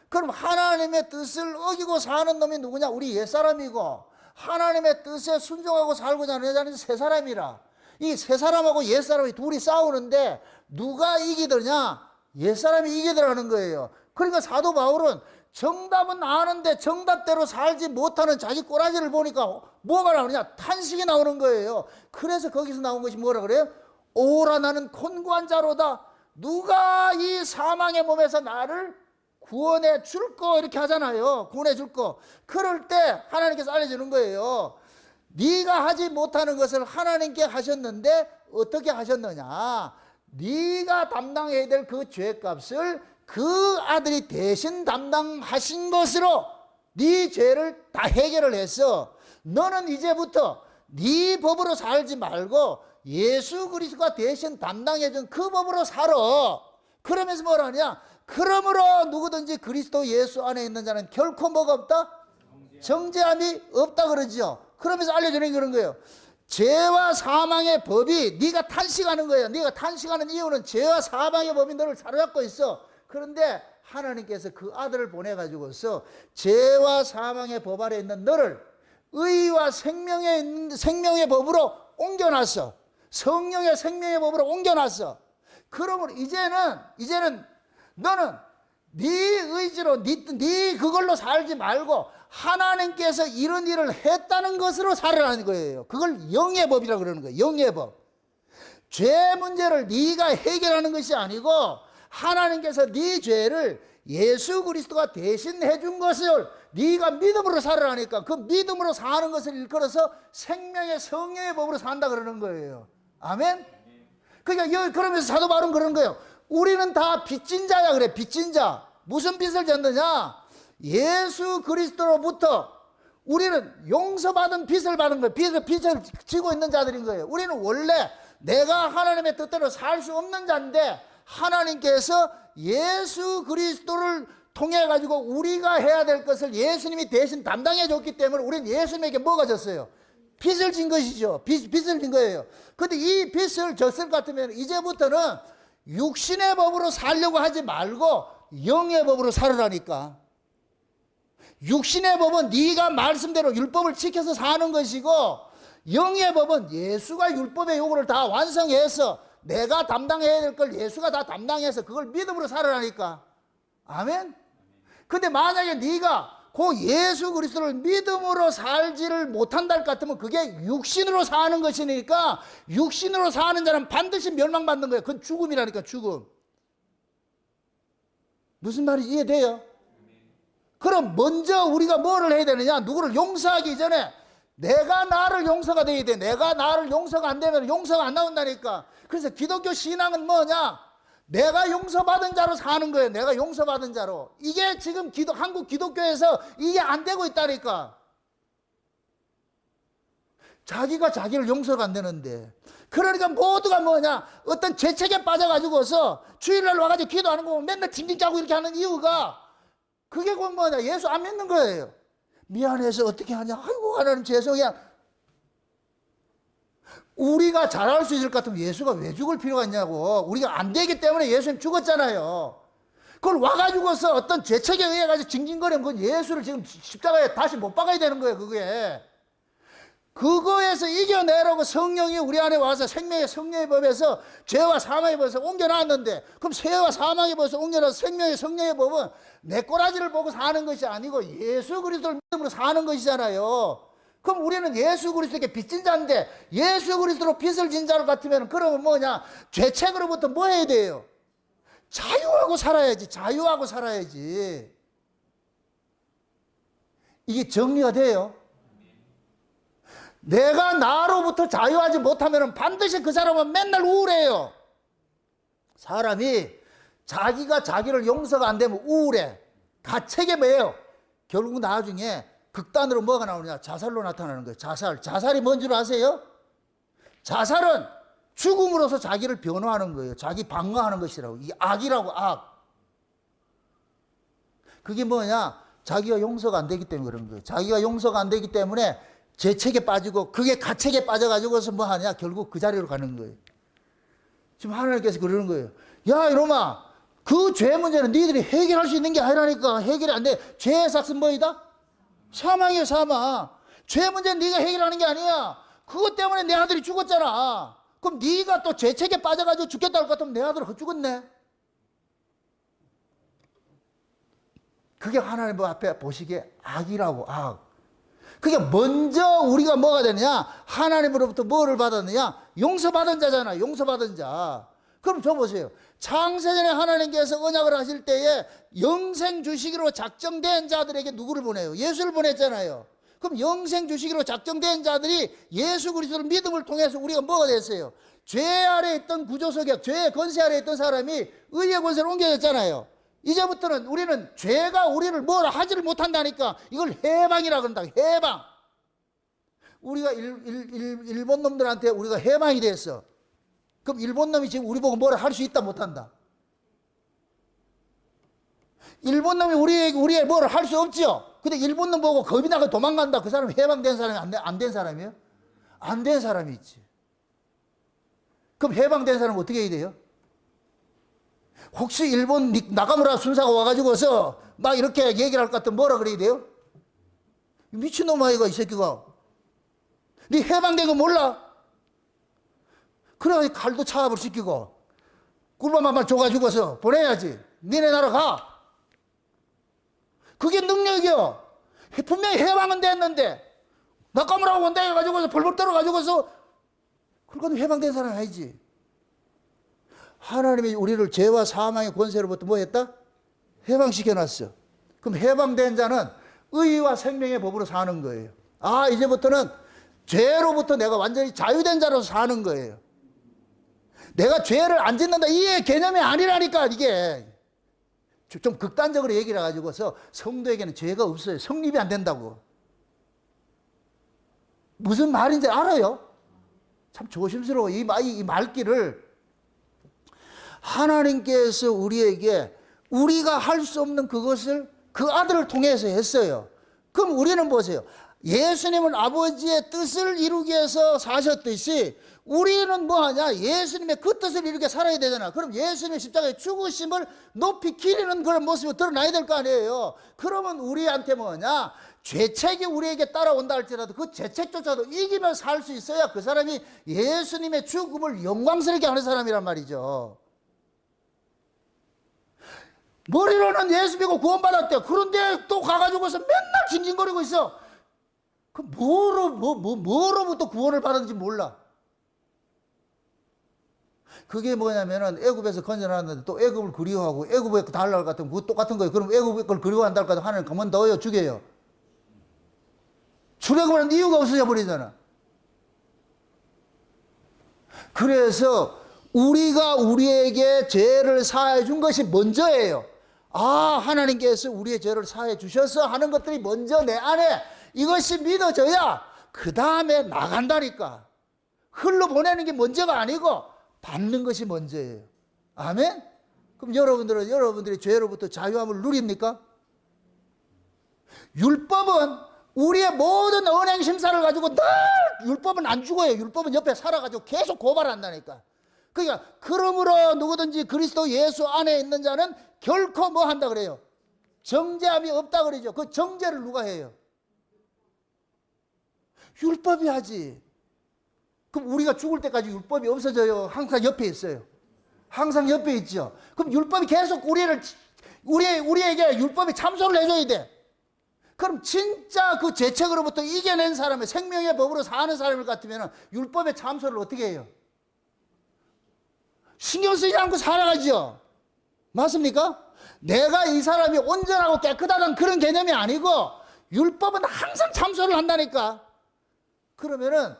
A: 그럼 하나님의 뜻을 어기고 사는 놈이 누구냐? 우리 옛사람이고 하나님의 뜻에 순종하고 살고자 하는 여자는 세 사람이라. 이 세 사람하고 옛사람이 둘이 싸우는데 누가 이기더냐? 옛사람이 이기더라는 거예요. 그러니까 사도 바울은 정답은 아는데 정답대로 살지 못하는 자기 꼬라지를 보니까 뭐가 나오느냐? 탄식이 나오는 거예요. 그래서 거기서 나온 것이 뭐라 그래요? 오라 나는 곤고한 자로다. 누가 이 사망의 몸에서 나를 구원해 줄 거 이렇게 하잖아요. 구원해 줄 거. 그럴 때 하나님께서 알려주는 거예요. 네가 하지 못하는 것을 하나님께 하셨는데 어떻게 하셨느냐? 네가 담당해야 될 그 죄값을 그 아들이 대신 담당하신 것으로 네 죄를 다 해결을 했어. 너는 이제부터 네 법으로 살지 말고 예수 그리스도가 대신 담당해준 그 법으로 살아. 그러면서 뭐라 하냐? 그러므로 누구든지 그리스도 예수 안에 있는 자는 결코 뭐가 없다? 정죄함이 없다 그러죠. 그러면서 알려주는 그런 거예요. 죄와 사망의 법이 네가 탄식하는 거예요. 네가 탄식하는 이유는 죄와 사망의 법이 너를 사로잡고 있어. 그런데 하나님께서 그 아들을 보내가지고서 죄와 사망의 법 아래 있는 너를 의와 생명의 법으로 옮겨놨어. 성령의 생명의 법으로 옮겨놨어. 그러므로 이제는 너는 네 의지로 네 그걸로 살지 말고 하나님께서 이런 일을 했다는 것으로 살아라는 거예요. 그걸 영의 법이라고 그러는 거예요. 영의 법. 죄 문제를 네가 해결하는 것이 아니고 하나님께서 네 죄를 예수 그리스도가 대신 해준 것을 네가 믿음으로 살아라니까 그 믿음으로 사는 것을 일컬어서 생명의 성령의 법으로 산다 그러는 거예요. 아멘? 그러니까 그러면서 사도 바울은 그런 거예요. 우리는 다 빚진 자야 그래. 빚진 자. 무슨 빚을 졌느냐? 예수 그리스도로부터 우리는 용서받은 빚을 받은 거예요. 빚을 지고 있는 자들인 거예요. 우리는 원래 내가 하나님의 뜻대로 살 수 없는 자인데 하나님께서 예수 그리스도를 통해 가지고 우리가 해야 될 것을 예수님이 대신 담당해 줬기 때문에 우리는 예수님에게 뭐가 졌어요? 빚을 진 것이죠. 빚을 진 거예요. 근데 이 빚을 졌을 것 같으면 이제부터는 육신의 법으로 살려고 하지 말고 영의 법으로 살으라니까. 육신의 법은 네가 말씀대로 율법을 지켜서 사는 것이고 영의 법은 예수가 율법의 요구를 다 완성해서 내가 담당해야 될 걸 예수가 다 담당해서 그걸 믿음으로 살아라니까. 아멘? 근데 만약에 네가 그 예수 그리스도를 믿음으로 살지를 못한다 할 것 같으면 그게 육신으로 사는 것이니까 육신으로 사는 자는 반드시 멸망받는 거예요. 그건 죽음이라니까, 죽음. 무슨 말인지 이해돼요? 그럼 먼저 우리가 뭐를 해야 되느냐? 누구를 용서하기 전에 내가 나를 용서가 돼야 돼. 내가 나를 용서가 안 되면 용서가 안 나온다니까. 그래서 기독교 신앙은 뭐냐? 내가 용서받은 자로 사는 거예요. 내가 용서받은 자로. 이게 지금 한국 기독교에서 이게 안 되고 있다니까. 자기가 자기를 용서가 안 되는데. 그러니까 모두가 뭐냐? 어떤 죄책에 빠져가지고서 주일날 와가지고 기도하는 거 보면 맨날 징징 짜고 이렇게 하는 이유가 그게 곧 뭐냐? 예수 안 믿는 거예요. 미안해서 어떻게 하냐? 아이고, 하나님 죄송해요. 우리가 잘할 수 있을 것 같으면 예수가 왜 죽을 필요가 있냐고. 우리가 안 되기 때문에 예수님 죽었잖아요. 그걸 와가지고서 어떤 죄책에 의해 가지고 징징거리면 그건 예수를 지금 십자가에 다시 못 박아야 되는 거예요, 그게. 그거에서 이겨내라고 성령이 우리 안에 와서 생명의 성령의 법에서 죄와 사망의 법에서 옮겨놨는데, 그럼 죄와 사망의 법에서 옮겨놔서 생명의 성령의 법은 내 꼬라지를 보고 사는 것이 아니고 예수 그리스도를 믿음으로 사는 것이잖아요. 그럼 우리는 예수 그리스도께 빚진 자인데 예수 그리스도로 빚을 진 자로 같으면 그러면 뭐냐? 죄책으로부터 뭐 해야 돼요? 자유하고 살아야지. 자유하고 살아야지. 이게 정리가 돼요. 내가 나로부터 자유하지 못하면 반드시 그 사람은 맨날 우울해요. 사람이 자기가 자기를 용서가 안 되면 우울해. 가책에 매여. 결국 나중에 극단으로 뭐가 나오느냐? 자살로 나타나는 거예요. 자살이 뭔 줄 아세요? 자살은 죽음으로써 자기를 변호하는 거예요. 자기 방어하는 것이라고. 이게 악이라고, 악. 그게 뭐냐? 자기가 용서가 안 되기 때문에 그런 거예요. 자기가 용서가 안 되기 때문에 죄책에 빠지고 그게 가책에 빠져가지고서 뭐 하냐? 결국 그 자리로 가는 거예요. 지금 하나님께서 그러는 거예요. 야, 이놈아, 그 죄 문제는 니들이 해결할 수 있는 게 아니라니까. 해결이 안 돼. 죄의 삭은 뭐이다? 사망이에요, 사망. 죄 문제는 네가 해결하는 게 아니야. 그것 때문에 내 아들이 죽었잖아. 그럼 네가 또 죄책에 빠져가지고 죽겠다 할 것 같으면 내 아들은 죽었네. 그게 하나님 앞에 보시기에 악이라고, 악. 그게 먼저 우리가 뭐가 되느냐? 하나님으로부터 뭐를 받았느냐? 용서받은 자잖아, 용서받은 자. 그럼 저 보세요. 창세전에 하나님께서 언약을 하실 때에 영생 주시기로 작정된 자들에게 누구를 보내요? 예수를 보냈잖아요. 그럼 영생 주시기로 작정된 자들이 예수 그리스도를 믿음을 통해서 우리가 뭐가 됐어요? 죄 아래 있던 구조석에, 죄의 권세 아래 있던 사람이 의의 권세로 옮겨졌잖아요. 이제부터는 우리는 죄가 우리를 뭐라 하지를 못한다니까. 이걸 해방이라 그런다. 해방. 우리가 일본 놈들한테 우리가 해방이 됐어. 그럼 일본 놈이 지금 우리 보고 뭐라 할 수 있다 못한다? 일본 놈이 우리의 뭐를 할 수 없죠. 근데 일본 놈 보고 겁이 나가 도망간다. 그 사람이 해방된 사람이 안 된 사람이에요? 안 된 사람이 있지. 그럼 해방된 사람은 어떻게 해야 돼요? 혹시 일본 나가무라 순사가 와가지고서 막 이렇게 얘기를 할 것 같으면 뭐라 그래야 돼요? 미친놈 아이가 이 새끼가. 네 해방된 거 몰라? 그래가지고 칼도 차압을 시키고 꿀밤 한 번 줘가지고서 보내야지. 니네 나라 가. 그게 능력이요. 분명히 해방은 됐는데 나가무라고 온다 해가지고서 벌벌 떨어가지고서 그러니까 해방된 사람이 아니지. 하나님이 우리를 죄와 사망의 권세로부터 뭐 했다? 해방시켜놨어. 그럼 해방된 자는 의와 생명의 법으로 사는 거예요. 아, 이제부터는 죄로부터 내가 완전히 자유된 자로서 사는 거예요. 내가 죄를 안 짓는다. 이 개념이 아니라니까, 이게. 좀 극단적으로 얘기를 해가지고서 성도에게는 죄가 없어요. 성립이 안 된다고. 무슨 말인지 알아요? 참 조심스러워. 이 말귀를 하나님께서 우리에게 우리가 할 수 없는 그것을 그 아들을 통해서 했어요. 그럼 우리는 보세요. 예수님은 아버지의 뜻을 이루기 위해서 사셨듯이 우리는 뭐하냐? 예수님의 그 뜻을 이루게 살아야 되잖아. 그럼 예수님의 십자가의 죽으심을 높이 기리는 그런 모습이 드러나야 될 거 아니에요. 그러면 우리한테 뭐냐? 죄책이 우리에게 따라온다 할지라도 그 죄책조차도 이기며 살 수 있어야 그 사람이 예수님의 죽음을 영광스럽게 하는 사람이란 말이죠. 머리로는 예수 믿고 구원받았대. 그런데 또 가가지고서 맨날 징징거리고 있어. 그 뭐로부터 구원을 받았는지 몰라. 그게 뭐냐면은 애굽에서 건져놨는데 또 애굽을 그리워하고 애굽에 달라고 같으면 그거 똑같은 거예요. 그럼 애굽 걸 그리워한다 할까 하나님 가만 넣어요, 죽여요. 출애굽하는 이유가 없어져 버리잖아. 그래서 우리가 우리에게 죄를 사해 준 것이 먼저예요. 아, 하나님께서 우리의 죄를 사해 주셔서 하는 것들이 먼저 내 안에 이것이 믿어져야 그 다음에 나간다니까. 흘러보내는 게 먼저가 아니고 받는 것이 먼저예요. 아멘? 그럼 여러분들이 죄로부터 자유함을 누립니까? 율법은 우리의 모든 언행 심사를 가지고 늘 율법은 안 죽어요. 율법은 옆에 살아가지고 계속 고발한다니까. 그러니까 그러므로 누구든지 그리스도 예수 안에 있는 자는 결코 뭐 한다 그래요? 정죄함이 없다 그러죠. 그 정죄를 누가 해요? 율법이 하지. 그럼 우리가 죽을 때까지 율법이 없어져요? 항상 옆에 있어요. 항상 옆에 있죠. 그럼 율법이 계속 우리에게 율법이 참소를 해줘야 돼. 그럼 진짜 그 죄책으로부터 이겨낸 사람의 생명의 법으로 사는 사람을 같으면 율법의 참소를 어떻게 해요? 신경 쓰지 않고 살아가죠. 맞습니까? 내가 이 사람이 온전하고 깨끗하다는 그런 개념이 아니고 율법은 항상 참소를 한다니까. 그러면은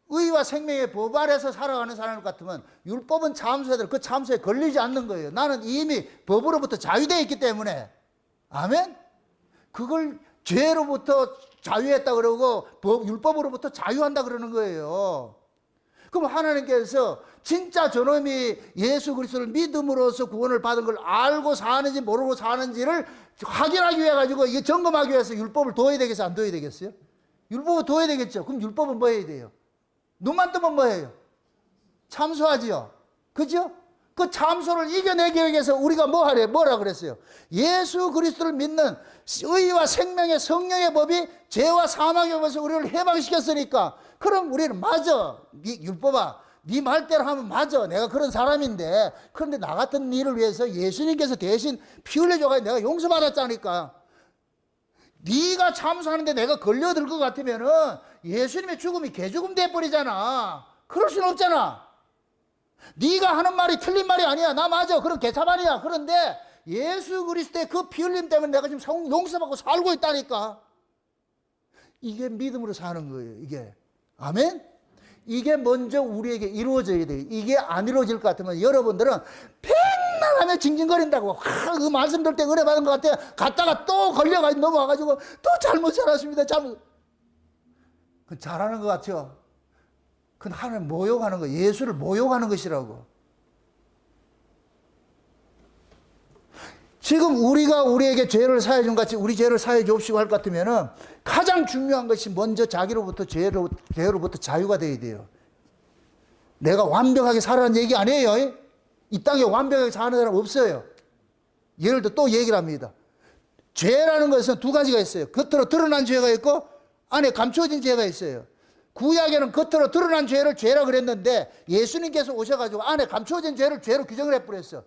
A: 의와 생명의 법 아래서 살아가는 사람 같으면 율법은 참소해야 돼. 그 참소에 걸리지 않는 거예요. 나는 이미 법으로부터 자유되어 있기 때문에. 아멘? 그걸 죄로부터 자유했다 그러고 율법으로부터 자유한다 그러는 거예요. 그럼 하나님께서 진짜 저놈이 예수 그리스도를 믿음으로써 구원을 받은 걸 알고 사는지 모르고 사는지를 확인하기 위해 가지고 이게 점검하기 위해서 율법을 둬야 되겠어요? 안 둬야 되겠어요? 율법을 둬야 되겠죠. 그럼 율법은 뭐 해야 돼요? 눈만 뜨면 뭐 해요? 참소하지요. 그죠? 그 참소를 이겨내기 위해서 우리가 뭐 하래? 뭐라 그랬어요? 예수 그리스도를 믿는 의와 생명의 성령의 법이 죄와 사망의 법에서 우리를 해방시켰으니까 그럼 우리는 맞아. 율법아, 네 말대로 하면 맞아. 내가 그런 사람인데 그런데 나 같은 일을 위해서 예수님께서 대신 피 흘려줘가지고 내가 용서받았자니까. 네가 참소하는데 내가 걸려들 것 같으면은 예수님의 죽음이 개죽음 돼버리잖아. 그럴 수는 없잖아. 네가 하는 말이 틀린 말이 아니야. 나 맞아. 그럼 개차반이야. 그런데 예수 그리스도의 그 피 흘림 때문에 내가 지금 용서받고 살고 있다니까. 이게 믿음으로 사는 거예요. 이게. 아멘? 이게 먼저 우리에게 이루어져야 돼요. 이게 안 이루어질 것 같으면 여러분들은 맨날 하면 징징거린다고. 그 말씀 들을 때 은혜 받은 것 같아. 갔다가 또 걸려가지고 넘어와가지고 또 잘못 살았습니다. 그 잘하는 것 같죠? 그건 하나님 모욕하는 거, 예수를 모욕하는 것이라고. 지금 우리가 우리에게 죄를 사해 준 같이 우리 죄를 사해 주옵시고 할 것 같으면은 가장 중요한 것이 먼저 자기로부터 죄로부터 자유가 되어야 돼요. 내가 완벽하게 살아라는 얘기 아니에요. 이 땅에 완벽하게 사는 사람 없어요. 예를 들어 또 얘기를 합니다. 죄라는 것은 두 가지가 있어요. 겉으로 드러난 죄가 있고 안에 감추어진 죄가 있어요. 구약에는 겉으로 드러난 죄를 죄라 그랬는데 예수님께서 오셔가지고 안에 감추어진 죄를 죄로 규정을 해버렸어.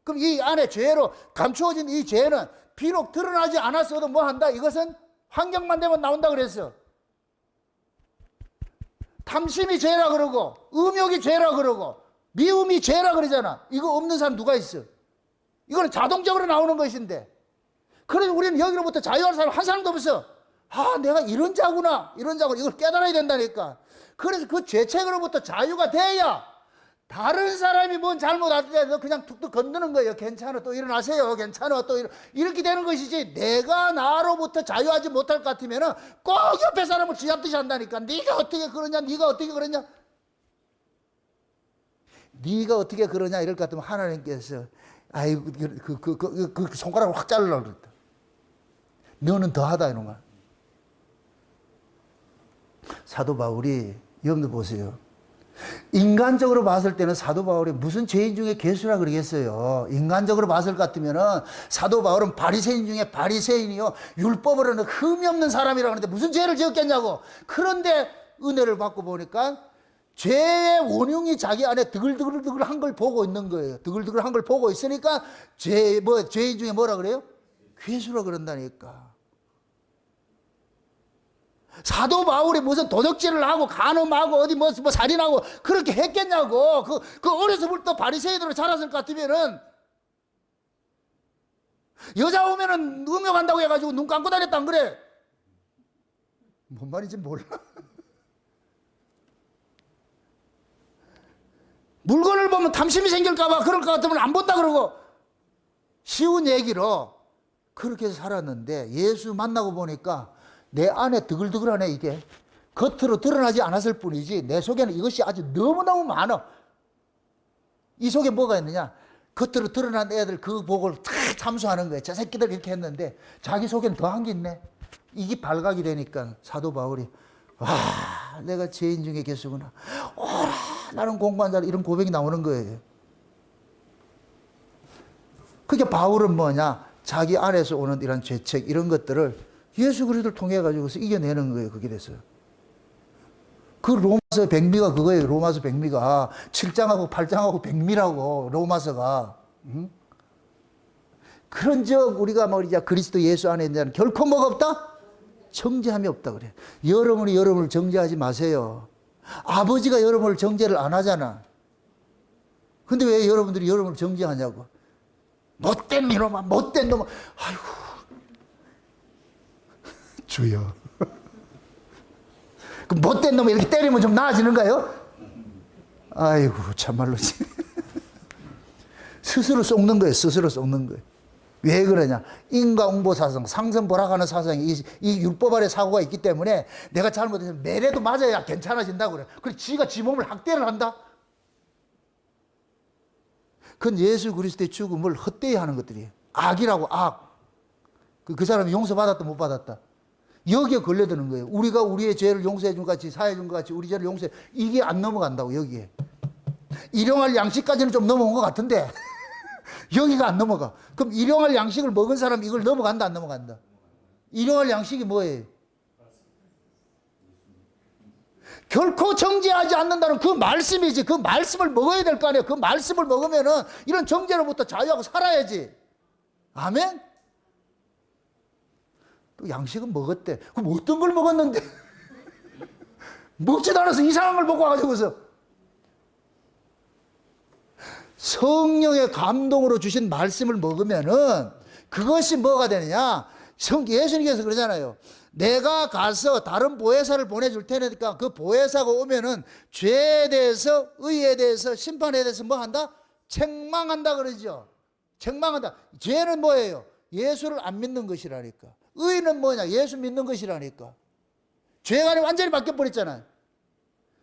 A: 그럼 이 안에 죄로 감추어진 이 죄는 비록 드러나지 않았어도 뭐 한다? 이것은 환경만 되면 나온다 그랬어. 탐심이 죄라 그러고 음욕이 죄라 그러고 미움이 죄라 그러잖아. 이거 없는 사람 누가 있어? 이거는 자동적으로 나오는 것인데 그래서 우리는 여기로부터 자유할 사람 한 사람도 없어. 아, 내가 이런 자구나. 이걸 깨달아야 된다니까. 그래서 그 죄책으로부터 자유가 돼야 다른 사람이 뭔 잘못할 때도 그냥 툭툭 건드는 거예요. 괜찮아, 또 일어나세요. 괜찮아, 또 이렇게 되는 것이지. 내가 나로부터 자유하지 못할 것 같으면 꼭 옆에 사람을 쥐잡듯이 한다니까. 네가 어떻게 그러냐, 네가 어떻게 그러냐. 네가 어떻게 그러냐 이럴 것 같으면 하나님께서 아이고 그 손가락을 확 자르려고 그랬다. 너는 더하다 이런 거야. 사도 바울이 여러분들 보세요. 인간적으로 봤을 때는 사도 바울이 무슨 죄인 중에 괴수라 그러겠어요. 인간적으로 봤을 것 같으면은 사도 바울은 바리새인 중에 바리새인이요, 율법으로는 흠이 없는 사람이라고 하는데 무슨 죄를 지었겠냐고. 그런데 은혜를 받고 보니까 죄의 원흉이 자기 안에 드글드글한 걸 보고 있는 거예요. 드글드글한 걸 보고 있으니까 죄인 중에 뭐라 그래요? 괴수라 그런다니까. 사도 바울이 무슨 도적질을 하고 간음하고 어디 뭐 살인하고 그렇게 했겠냐고. 그 어려서부터 바리새인으로 자랐을 것 같으면은 여자 오면은 음욕한다고 해가지고 눈 감고 다녔다 안 그래? 뭔 말인지 몰라. 물건을 보면 탐심이 생길까봐 그럴 것 같으면 안 본다 그러고. 쉬운 얘기로 그렇게 해서 살았는데 예수 만나고 보니까 내 안에 드글드글하네. 이게 겉으로 드러나지 않았을 뿐이지 내 속에는 이것이 아주 너무너무 많아. 이 속에 뭐가 있느냐, 겉으로 드러난 애들 그 복을 다 참수하는 거야. 저 새끼들 이렇게 했는데 자기 속에는 더한 게 있네. 이게 발각이 되니까 사도 바울이 와, 내가 죄인 중에 괴수구나, 오라 나는 공부한 자라, 이런 고백이 나오는 거예요. 그러니까 바울은 뭐냐, 자기 안에서 오는 이런 죄책 이런 것들을 예수 그리스도를 통해 가지고서 이겨내는 거예요. 그게 됐어요. 그 로마서 백미가 그거예요. 로마서 백미가 7장하고 8장하고 백미라고 로마서가. 그런 적 우리가 말이자 그리스도 예수 안에 있는 자는 결코 뭐가 없다? 정죄함이 없다 그래. 여러분이 여러분을 정죄하지 마세요. 아버지가 여러분을 정죄를 안 하잖아. 근데 왜 여러분들이 여러분을 정죄하냐고. 못된 이놈아, 못된 놈아. 아이고 주여. 그 못된 놈을 이렇게 때리면 좀 나아지는가요? 아이고 참말로. 스스로 속는 거예요. 스스로 속는 거예요. 왜 그러냐, 인과응보사상, 상선보락하는 사상이 이 율법 아래 사고가 있기 때문에 내가 잘못해서 매래도 맞아야 괜찮아진다고 그래. 그래서 지가 지 몸을 학대를 한다. 그건 예수 그리스도의 죽음을 헛되이 하는 것들이에요. 악이라고. 악. 그 사람이 용서받았다 못 받았다, 여기에 걸려드는 거예요. 우리가 우리의 죄를 용서해 준 것 같이, 사해 준 것 같이 우리 죄를 용서해, 이게 안 넘어간다고. 여기에 일용할 양식까지는 좀 넘어온 것 같은데 여기가 안 넘어가. 그럼 일용할 양식을 먹은 사람이 이걸 넘어간다 안 넘어간다? 일용할 양식이 뭐예요? 결코 정죄하지 않는다는 그 말씀이지. 그 말씀을 먹어야 될 거 아니에요. 그 말씀을 먹으면은 이런 정죄로부터 자유하고 살아야지. 아멘? 또 양식은 먹었대. 그럼 어떤 걸 먹었는데? 먹지도 않아서 이상한 걸 먹고 와가지고서. 성령의 감동으로 주신 말씀을 먹으면은 그것이 뭐가 되느냐? 예수님께서 그러잖아요. 내가 가서 다른 보혜사를 보내줄 테니까 그 보혜사가 오면은 죄에 대해서, 의에 대해서, 심판에 대해서 뭐 한다? 책망한다 그러죠. 책망한다. 죄는 뭐예요? 예수를 안 믿는 것이라니까. 의는 뭐냐? 예수 믿는 것이라니까. 죄가 완전히 바뀌어버렸잖아요.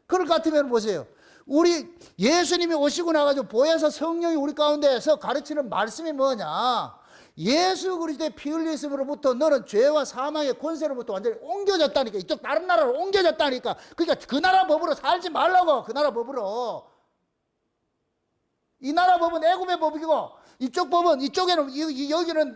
A: 그럴 것 같으면 보세요. 우리 예수님이 오시고 나가지고 보혜사 성령이 우리 가운데에서 가르치는 말씀이 뭐냐? 예수 그리스도의 피 흘리심으로부터 너는 죄와 사망의 권세로부터 완전히 옮겨졌다니까. 이쪽 다른 나라로 옮겨졌다니까. 그러니까 그 나라 법으로 살지 말라고. 그 나라 법으로. 이 나라 법은 애굽의 법이고, 이쪽 법은, 이쪽에는, 여기는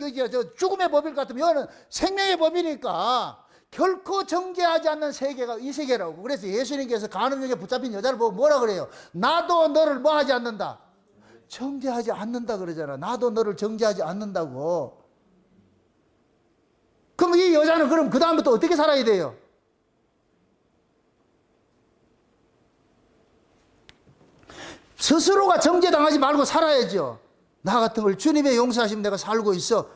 A: 죽음의 법일 것 같으면 여기는 생명의 법이니까 결코 정죄하지 않는 세계가 이 세계라고. 그래서 예수님께서 간음역에 붙잡힌 여자를 보고 뭐라 그래요? 나도 너를 뭐 하지 않는다? 정죄하지 않는다 그러잖아. 나도 너를 정죄하지 않는다고. 그럼 이 여자는 그럼 그 다음부터 어떻게 살아야 돼요? 스스로가 정죄당하지 말고 살아야죠. 나 같은 걸 주님의 용서하시면 내가 살고 있어.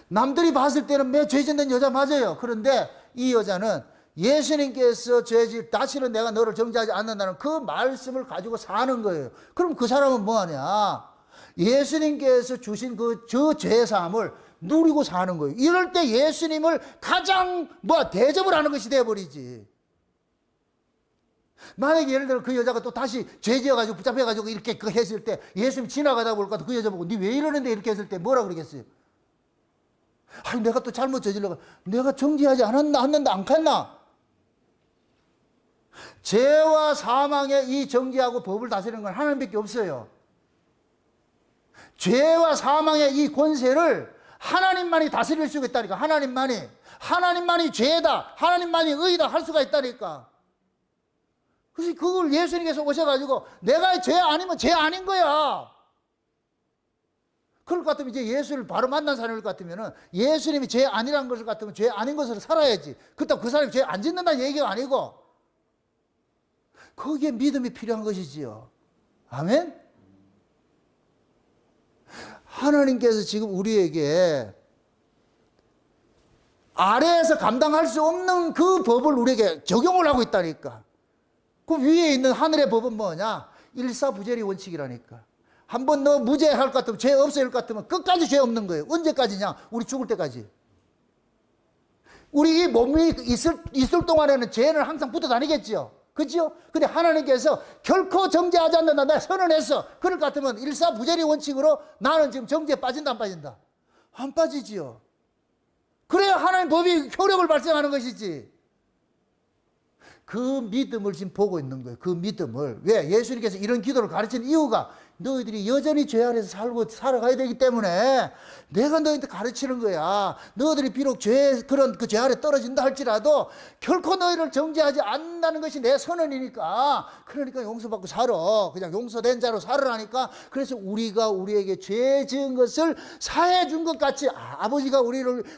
A: 남들이 봤을 때는 매 죄 짓는 여자 맞아요. 그런데 이 여자는 예수님께서 죄짓 다시는 내가 너를 정죄하지 않는다는 그 말씀을 가지고 사는 거예요. 그럼 그 사람은 뭐하냐? 예수님께서 주신 저 죄사함을 누리고 사는 거예요. 이럴 때 예수님을 가장 대접을 하는 것이 되어버리지. 만약에 예를 들어 그 여자가 또 다시 죄 지어가지고 붙잡혀가지고 이렇게 했을 때 예수님 지나가다 볼까 그 여자 보고 니 왜 이러는데 이렇게 했을 때 뭐라 그러겠어요? 아니 내가 또 잘못 저질러가 내가 정죄하지 않았나 안 갔나? 죄와 사망의 이 정죄하고 법을 다스리는 건 하나님밖에 없어요. 죄와 사망의 이 권세를 하나님만이 다스릴 수가 있다니까. 하나님만이 죄다, 하나님만이 의다 할 수가 있다니까. 그래서 그걸 예수님께서 오셔가지고 내가 죄 아니면 죄 아닌 거야. 그럴 것 같으면 이제 예수를 바로 만난 사람일 것 같으면 예수님이 죄 아니라는 것을 같으면 죄 아닌 것으로 살아야지. 그렇다고 그 사람이 죄 안 짓는다는 얘기가 아니고 거기에 믿음이 필요한 것이지요. 아멘? 하나님께서 지금 우리에게 아래에서 감당할 수 없는 그 법을 우리에게 적용을 하고 있다니까. 그 위에 있는 하늘의 법은 뭐냐? 일사부재리 원칙이라니까. 한번 너 무죄할 것 같으면, 죄 없어질 것 같으면 끝까지 죄 없는 거예요. 언제까지냐? 우리 죽을 때까지. 우리 이 몸이 있을 동안에는 죄는 항상 붙어 다니겠지요. 그죠? 근데 하나님께서 결코 정죄하지 않는다. 내가 선언했어. 그럴 것 같으면 일사부재리 원칙으로 나는 지금 정죄에 빠진다, 안 빠진다? 안 빠지지요. 그래야 하나님 법이 효력을 발생하는 것이지. 그 믿음을 지금 보고 있는 거예요. 그 믿음을. 왜? 예수님께서 이런 기도를 가르치는 이유가 너희들이 여전히 죄 아래서 살아가야 되기 때문에 내가 너희한테 가르치는 거야. 너희들이 비록 그런 그 죄 아래 떨어진다 할지라도 결코 너희를 정죄하지 않는다는 것이 내 선언이니까. 그러니까 용서받고 살아. 그냥 용서된 자로 살으라니까. 그래서 우리가 우리에게 죄 지은 것을 사해 준 것 같이, 아버지가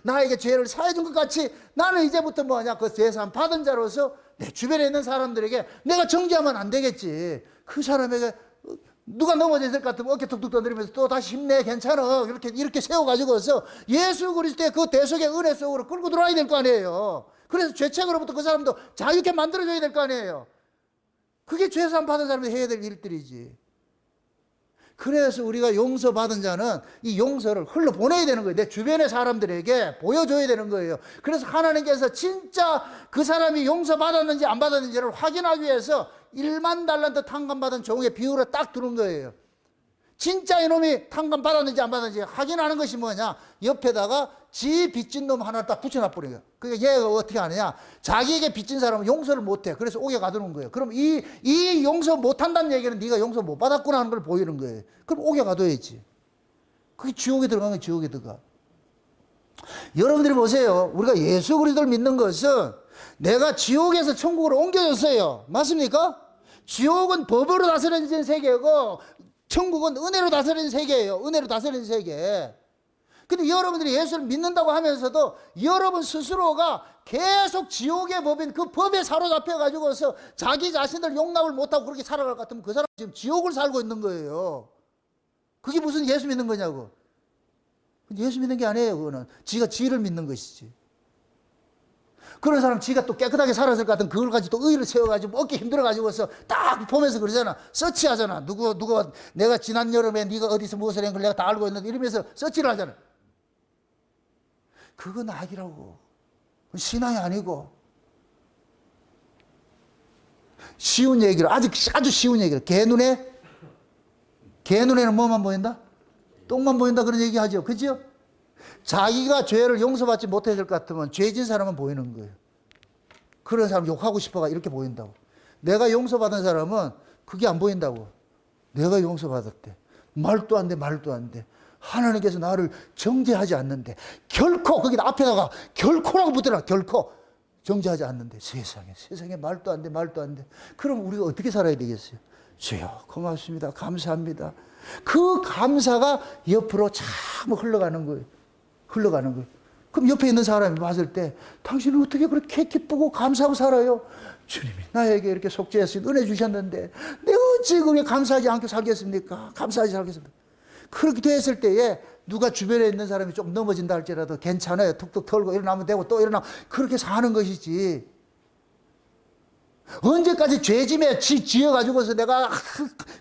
A: 나에게 죄를 사해 준 것 같이 나는 이제부터 뭐냐? 그 죄사함 받은 자로서 내 주변에 있는 사람들에게 내가 정죄하면 안 되겠지. 그 사람에게 누가 넘어졌을 것 같으면 어깨 툭툭 떠들면서 또 다시 힘내, 괜찮아. 이렇게 세워가지고서 예수 그리스도의 그 대속의 은혜 속으로 끌고 들어와야 될 거 아니에요. 그래서 죄책으로부터 그 사람도 자유롭게 만들어줘야 될 거 아니에요. 그게 죄사함 받은 사람이 해야 될 일들이지. 그래서 우리가 용서받은 자는 이 용서를 흘러보내야 되는 거예요. 내 주변의 사람들에게 보여줘야 되는 거예요. 그래서 하나님께서 진짜 그 사람이 용서받았는지 안 받았는지를 확인하기 위해서 1만 달란트 탕감받은 종의 비율을 딱 두는 거예요. 진짜 이놈이 탕감받았는지 안 받았는지 확인하는 것이 뭐냐? 옆에다가 지 빚진 놈 하나를 딱 붙여놔버려요. 그러니까 얘가 어떻게 하느냐? 자기에게 빚진 사람은 용서를 못해. 그래서 옥에 가두는 거예요. 그럼 이 용서 못한다는 얘기는 네가 용서 못 받았구나 하는 걸 보이는 거예요. 그럼 옥에 가둬야지. 그게 지옥에 들어가는 거예요. 지옥에 들어가. 여러분들이 보세요. 우리가 예수 그리스도를 믿는 것은 내가 지옥에서 천국으로 옮겨졌어요. 맞습니까? 지옥은 법으로 다스려진 세계고 천국은 은혜로 다스려진 세계예요. 은혜로 다스려진 세계. 근데 여러분들이 예수를 믿는다고 하면서도 여러분 스스로가 계속 지옥의 법인 그 법에 사로잡혀 가지고서 자기 자신을 용납을 못하고 그렇게 살아갈 것 같으면 그 사람 지금 지옥을 살고 있는 거예요. 그게 무슨 예수 믿는 거냐고. 예수 믿는 게 아니에요. 그거는 지가 지를 믿는 것이지. 그런 사람 지가 또 깨끗하게 살았을 것 같은 그걸 가지고 또 의를 세워가지고 어깨 힘들어가지고서 딱 보면서 그러잖아. 서치하잖아. 누가 내가 지난 여름에 네가 어디서 무엇을 한 걸 내가 다 알고 있는데 이러면서 서치를 하잖아. 그건 악이라고. 신앙이 아니고. 쉬운 얘기를, 아주 쉬운 얘기를. 개 눈에는 뭐만 보인다? 똥만 보인다 그런 얘기 하죠. 그죠? 자기가 죄를 용서받지 못했을 것 같으면 죄진 사람은 보이는 거예요. 그런 사람 욕하고 싶어가 이렇게 보인다고. 내가 용서받은 사람은 그게 안 보인다고. 내가 용서받았대. 말도 안 돼, 말도 안 돼. 하나님께서 나를 정죄하지 않는데 결코 거기다 앞에다가 결코라고 붙더라. 결코 정죄하지 않는데 세상에 말도 안 돼, 말도 안 돼. 그럼 우리가 어떻게 살아야 되겠어요? 주여 고맙습니다, 감사합니다. 그 감사가 옆으로 참 흘러가는 거예요. 그럼 옆에 있는 사람이 봤을 때 당신은 어떻게 그렇게 기쁘고 감사하고 살아요? 주님이 나에게 이렇게 속죄해서 은혜 주셨는데 내가 어찌 그게 감사하지 않게 살겠습니까? 감사하지 살겠습니까? 그렇게 됐을 때에 누가 주변에 있는 사람이 좀 넘어진다 할지라도 괜찮아요. 툭툭 털고 일어나면 되고 또 일어나면 그렇게 사는 것이지. 언제까지 죄짐에 지어가지고서 내가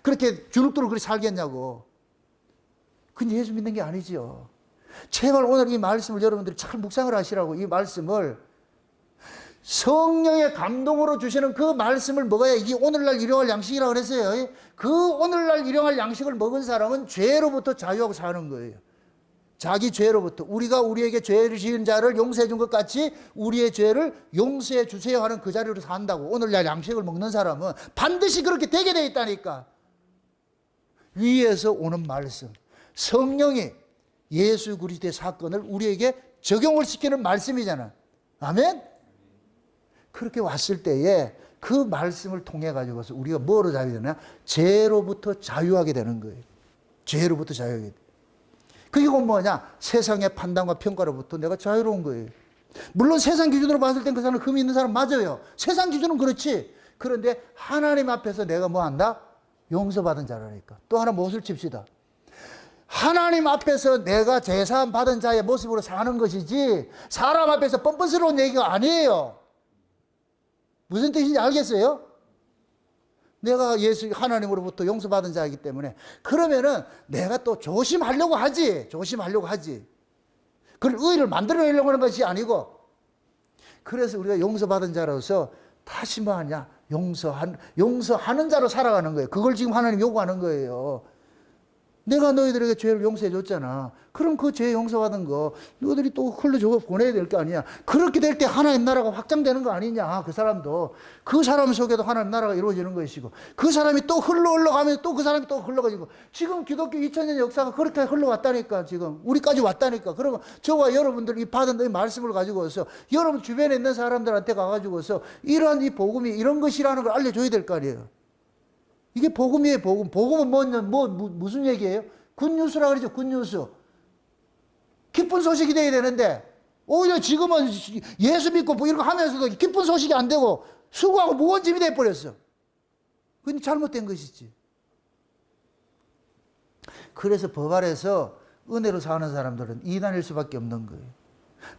A: 그렇게 주눅들어 그렇게 살겠냐고. 그건 예수 믿는 게 아니지요. 제발 오늘 이 말씀을 여러분들이 잘 묵상을 하시라고. 이 말씀을 성령의 감동으로 주시는 그 말씀을 먹어야 이게 오늘날 일용할 양식이라고 그랬어요. 그 오늘날 일용할 양식을 먹은 사람은 죄로부터 자유하고 사는 거예요. 자기 죄로부터 우리가 우리에게 죄를 지은 자를 용서해 준 것 같이 우리의 죄를 용서해 주세요 하는 그 자리로 산다고. 오늘날 양식을 먹는 사람은 반드시 그렇게 되게 돼 있다니까. 위에서 오는 말씀, 성령이 예수 그리스도의 사건을 우리에게 적용을 시키는 말씀이잖아. 아멘? 그렇게 왔을 때에 그 말씀을 통해 가지고서 우리가 뭐로 자유되냐? 죄로부터 자유하게 되는 거예요. 죄로부터 자유하게 돼. 그게 뭐냐? 세상의 판단과 평가로부터 내가 자유로운 거예요. 물론 세상 기준으로 봤을 땐 그 사람은 흠이 있는 사람 맞아요. 세상 기준은 그렇지. 그런데 하나님 앞에서 내가 뭐 한다? 용서받은 자라니까. 또 하나 못을 칩시다. 하나님 앞에서 내가 제사함 받은 자의 모습으로 사는 것이지 사람 앞에서 뻔뻔스러운 얘기가 아니에요. 무슨 뜻인지 알겠어요? 내가 예수 하나님으로부터 용서받은 자이기 때문에 그러면은 내가 또 조심하려고 하지. 그걸 의를 만들어내려고 하는 것이 아니고, 그래서 우리가 용서받은 자로서 다시 뭐 하냐? 용서하는 자로 살아가는 거예요. 그걸 지금 하나님 요구하는 거예요. 내가 너희들에게 죄를 용서해 줬잖아. 그럼 그 죄 용서받은 거 너희들이 또 흘려주고 보내야 될 거 아니냐. 그렇게 될 때 하나님 나라가 확장되는 거 아니냐. 그 사람도 그 사람 속에도 하나님 나라가 이루어지는 것이고, 그 사람이 또 흘러가면 또 그 사람이 또 흘러가지고, 지금 기독교 2000년 역사가 그렇게 흘러왔다니까. 지금 우리까지 왔다니까. 그러면 저와 여러분들이 받은 이 말씀을 가지고서 여러분 주변에 있는 사람들한테 가가지고서 이러한 이 복음이 이런 것이라는 걸 알려줘야 될 거 아니에요. 이게 복음이에요, 복음. 복음은 무슨 얘기예요? 굿뉴스라 그러죠, 굿뉴스. 기쁜 소식이 돼야 되는데, 오히려 지금은 예수 믿고 뭐 이런 거 하면서도 기쁜 소식이 안 되고, 수고하고 무거운 짐이 돼버렸어. 그건 잘못된 것이지. 그래서 법 아래서 은혜로 사는 사람들은 이단일 수밖에 없는 거예요.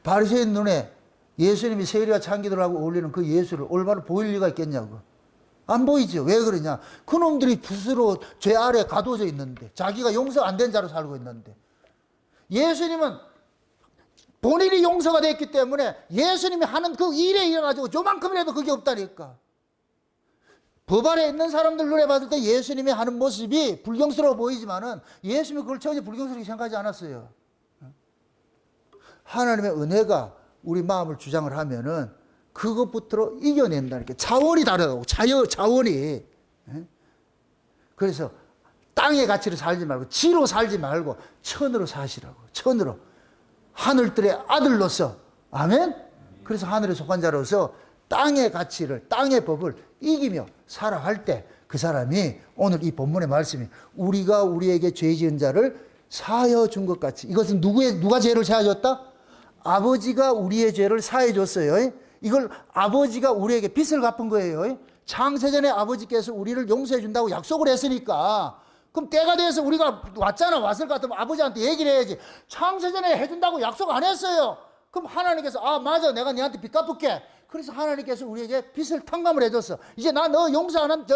A: 바리새인 눈에 예수님이 세리와 창기들하고 어울리는 그 예수를 올바로 보일 리가 있겠냐고. 안 보이죠. 왜 그러냐? 그놈들이 붓으로 죄 아래 가둬져 있는데, 자기가 용서 안 된 자로 살고 있는데, 예수님은 본인이 용서가 됐기 때문에 예수님이 하는 그 일에 이어가지고 요만큼이라도 그게 없다니까. 법 아래 있는 사람들 눈에 봤을 때 예수님이 하는 모습이 불경스러워 보이지만은 예수님이 그걸 전혀 불경스럽게 생각하지 않았어요. 하나님의 은혜가 우리 마음을 주장을 하면은 그것부터 이겨낸다니까. 차원이 다르다고. 차원이. 그래서 땅의 가치로 살지 말고, 지로 살지 말고 천으로 사시라고. 천으로. 하늘들의 아들로서. 아멘? 그래서 하늘에 속한 자로서 땅의 가치를, 땅의 법을 이기며 살아갈 때 그 사람이 오늘 이 본문의 말씀이 우리가 우리에게 죄 지은 자를 사하여 준 것 같이. 이것은 누가 죄를 사하여 줬다? 아버지가 우리의 죄를 사해 줬어요. 이걸 아버지가 우리에게 빚을 갚은 거예요. 창세전에 아버지께서 우리를 용서해 준다고 약속을 했으니까, 그럼 때가 돼서 우리가 왔을 것 같으면 아버지한테 얘기를 해야지. 창세전에 해준다고 약속 안 했어요. 그럼 하나님께서 아 맞아, 내가 너한테 빚 갚을게. 그래서 하나님께서 우리에게 빚을 탕감을 해줬어. 이제 나 너 용서하는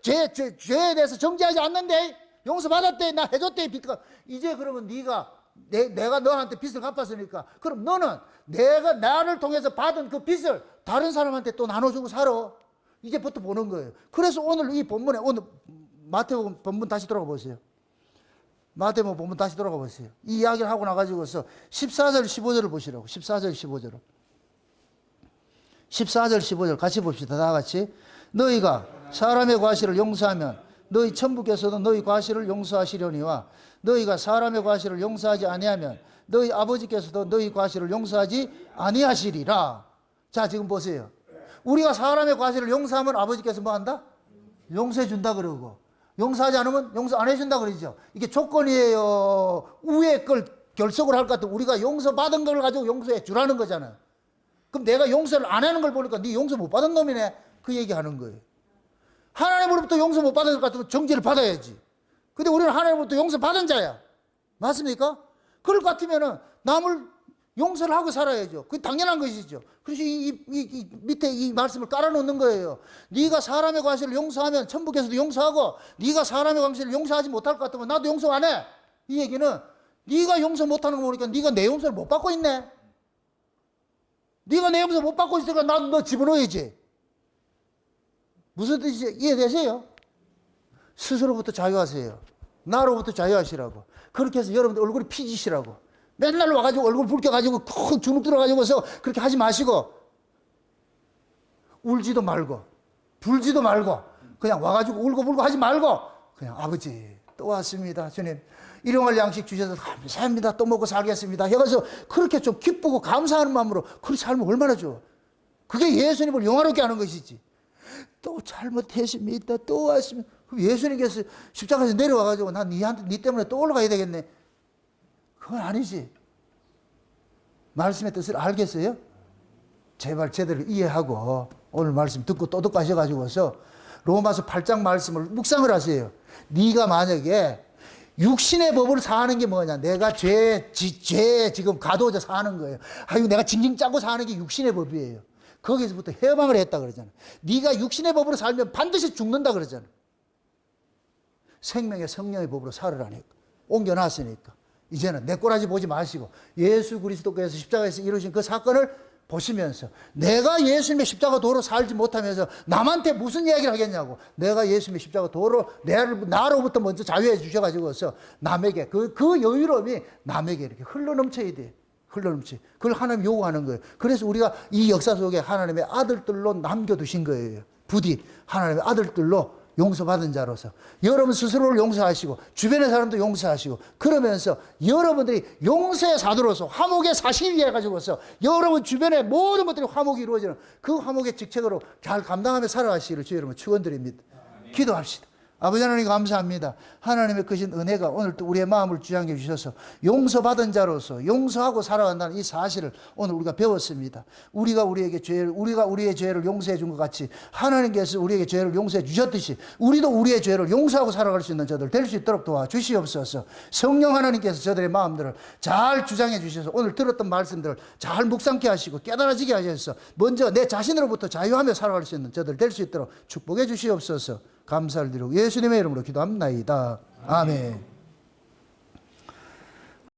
A: 죄에 대해서 정죄하지 않는데, 용서받았대, 나 해줬대, 빚 갚. 이제 그러면 내가 너한테 빚을 갚았으니까, 그럼 너는 내가 나를 통해서 받은 그 빚을 다른 사람한테 또 나눠주고 살아. 이제부터 보는 거예요. 그래서 오늘 이 본문에, 오늘 마태복음 본문 다시 돌아가 보세요. 마태복음 본문 다시 돌아가 보세요. 이 이야기를 하고 나가지고서 14절 15절을 보시라고. 14절 15절을. 14절 15절 같이 봅시다. 다 같이. 너희가 사람의 과실을 용서하면 너희 천부께서도 너희 과실을 용서하시려니와, 너희가 사람의 과실을 용서하지 아니하면 너희 아버지께서도 너희 과실을 용서하지 아니하시리라. 자, 지금 보세요. 우리가 사람의 과실을 용서하면 아버지께서 뭐 한다? 용서해 준다 그러고, 용서하지 않으면 용서 안 해준다 그러죠. 이게 조건이에요. 위에 걸 결석을 할 것 같으면 우리가 용서받은 걸 가지고 용서해 주라는 거잖아요. 그럼 내가 용서를 안 하는 걸 보니까 네 용서 못 받은 놈이네, 그 얘기하는 거예요. 하나님으로부터 용서 못 받을 것 같으면 정죄를 받아야지. 근데 우리는 하나님으로부터 용서 받은 자야. 맞습니까? 그럴 것 같으면은 남을 용서를 하고 살아야죠. 그게 당연한 것이죠. 그래서 이 밑에 이 말씀을 깔아놓는 거예요. 네가 사람의 과실을 용서하면 천부께서도 용서하고, 네가 사람의 과실을 용서하지 못할 것 같으면 나도 용서 안 해. 이 얘기는 네가 용서 못하는 거 보니까 네가 내 용서를 못 받고 있네. 네가 내 용서 못 받고 있으니까 나도 너 집어넣어야지. 무슨 뜻이지? 이해되세요? 스스로부터 자유하세요. 나로부터 자유하시라고. 그렇게 해서 여러분들 얼굴이 피지시라고. 맨날 와가지고 얼굴 붉혀가지고 콕 주눅 들어가지고서 그렇게 하지 마시고 울지도 말고 불지도 말고 그냥 와가지고 울고불고 하지 말고 그냥 아버지 또 왔습니다. 주님 일용할 양식 주셔서 감사합니다. 또 먹고 살겠습니다. 해가서 그렇게 좀 기쁘고 감사하는 마음으로 그렇게 살면 얼마나 좋아. 그게 예수님을 영화롭게 하는 것이지. 또 잘못했습니다. 또 왔습니다. 예수님께서 십자가에서 내려와가지고 난 네 때문에 또 올라가야 되겠네. 그건 아니지. 말씀의 뜻을 알겠어요? 제발 제대로 이해하고 오늘 말씀 듣고 또 듣고 하셔가지고서 로마서 8장 말씀을 묵상을 하세요. 네가 만약에 육신의 법을 사는 게 뭐냐? 내가 죄 지금 가둬져 사는 거예요. 아유 내가 징징 짜고 사는 게 육신의 법이에요. 거기서부터 해방을 했다 그러잖아. 네가 육신의 법으로 살면 반드시 죽는다 그러잖아. 생명의 성령의 법으로 살으라니까. 옮겨놨으니까. 이제는 내 꼬라지 보지 마시고 예수 그리스도께서 십자가에서 이루신 그 사건을 보시면서 내가 예수님의 십자가 도로 살지 못하면서 남한테 무슨 이야기를 하겠냐고. 내가 예수님의 십자가 도로 나로부터 먼저 자유해 주셔가지고서 남에게 그 여유로움이 남에게 이렇게 흘러넘쳐야 돼. 흘러넘치. 그걸 하나님 요구하는 거예요. 그래서 우리가 이 역사 속에 하나님의 아들들로 남겨두신 거예요. 부디 하나님의 아들들로 용서받은 자로서 여러분 스스로를 용서하시고 주변의 사람도 용서하시고 그러면서 여러분들이 용서의 사도로서 화목의 사실이 해가지고서 여러분 주변의 모든 것들이 화목이 이루어지는 그 화목의 직책으로 잘 감당하며 살아가시기를 주의 여러분 축원드립니다. 기도합시다. 아버지 하나님 감사합니다. 하나님의 크신 은혜가 오늘 또 우리의 마음을 주장해 주셔서 용서받은 자로서 용서하고 살아간다는 이 사실을 오늘 우리가 배웠습니다. 우리가 우리의 죄를 용서해 준 것 같이 하나님께서 우리에게 죄를 용서해 주셨듯이 우리도 우리의 죄를 용서하고 살아갈 수 있는 저들 될 수 있도록 도와주시옵소서. 성령 하나님께서 저들의 마음들을 잘 주장해 주셔서 오늘 들었던 말씀들을 잘 묵상케 하시고 깨달아지게 하셔서 먼저 내 자신으로부터 자유하며 살아갈 수 있는 저들 될 수 있도록 축복해 주시옵소서. 감사를 드리고 예수님의 이름으로 기도합나이다. 아멘.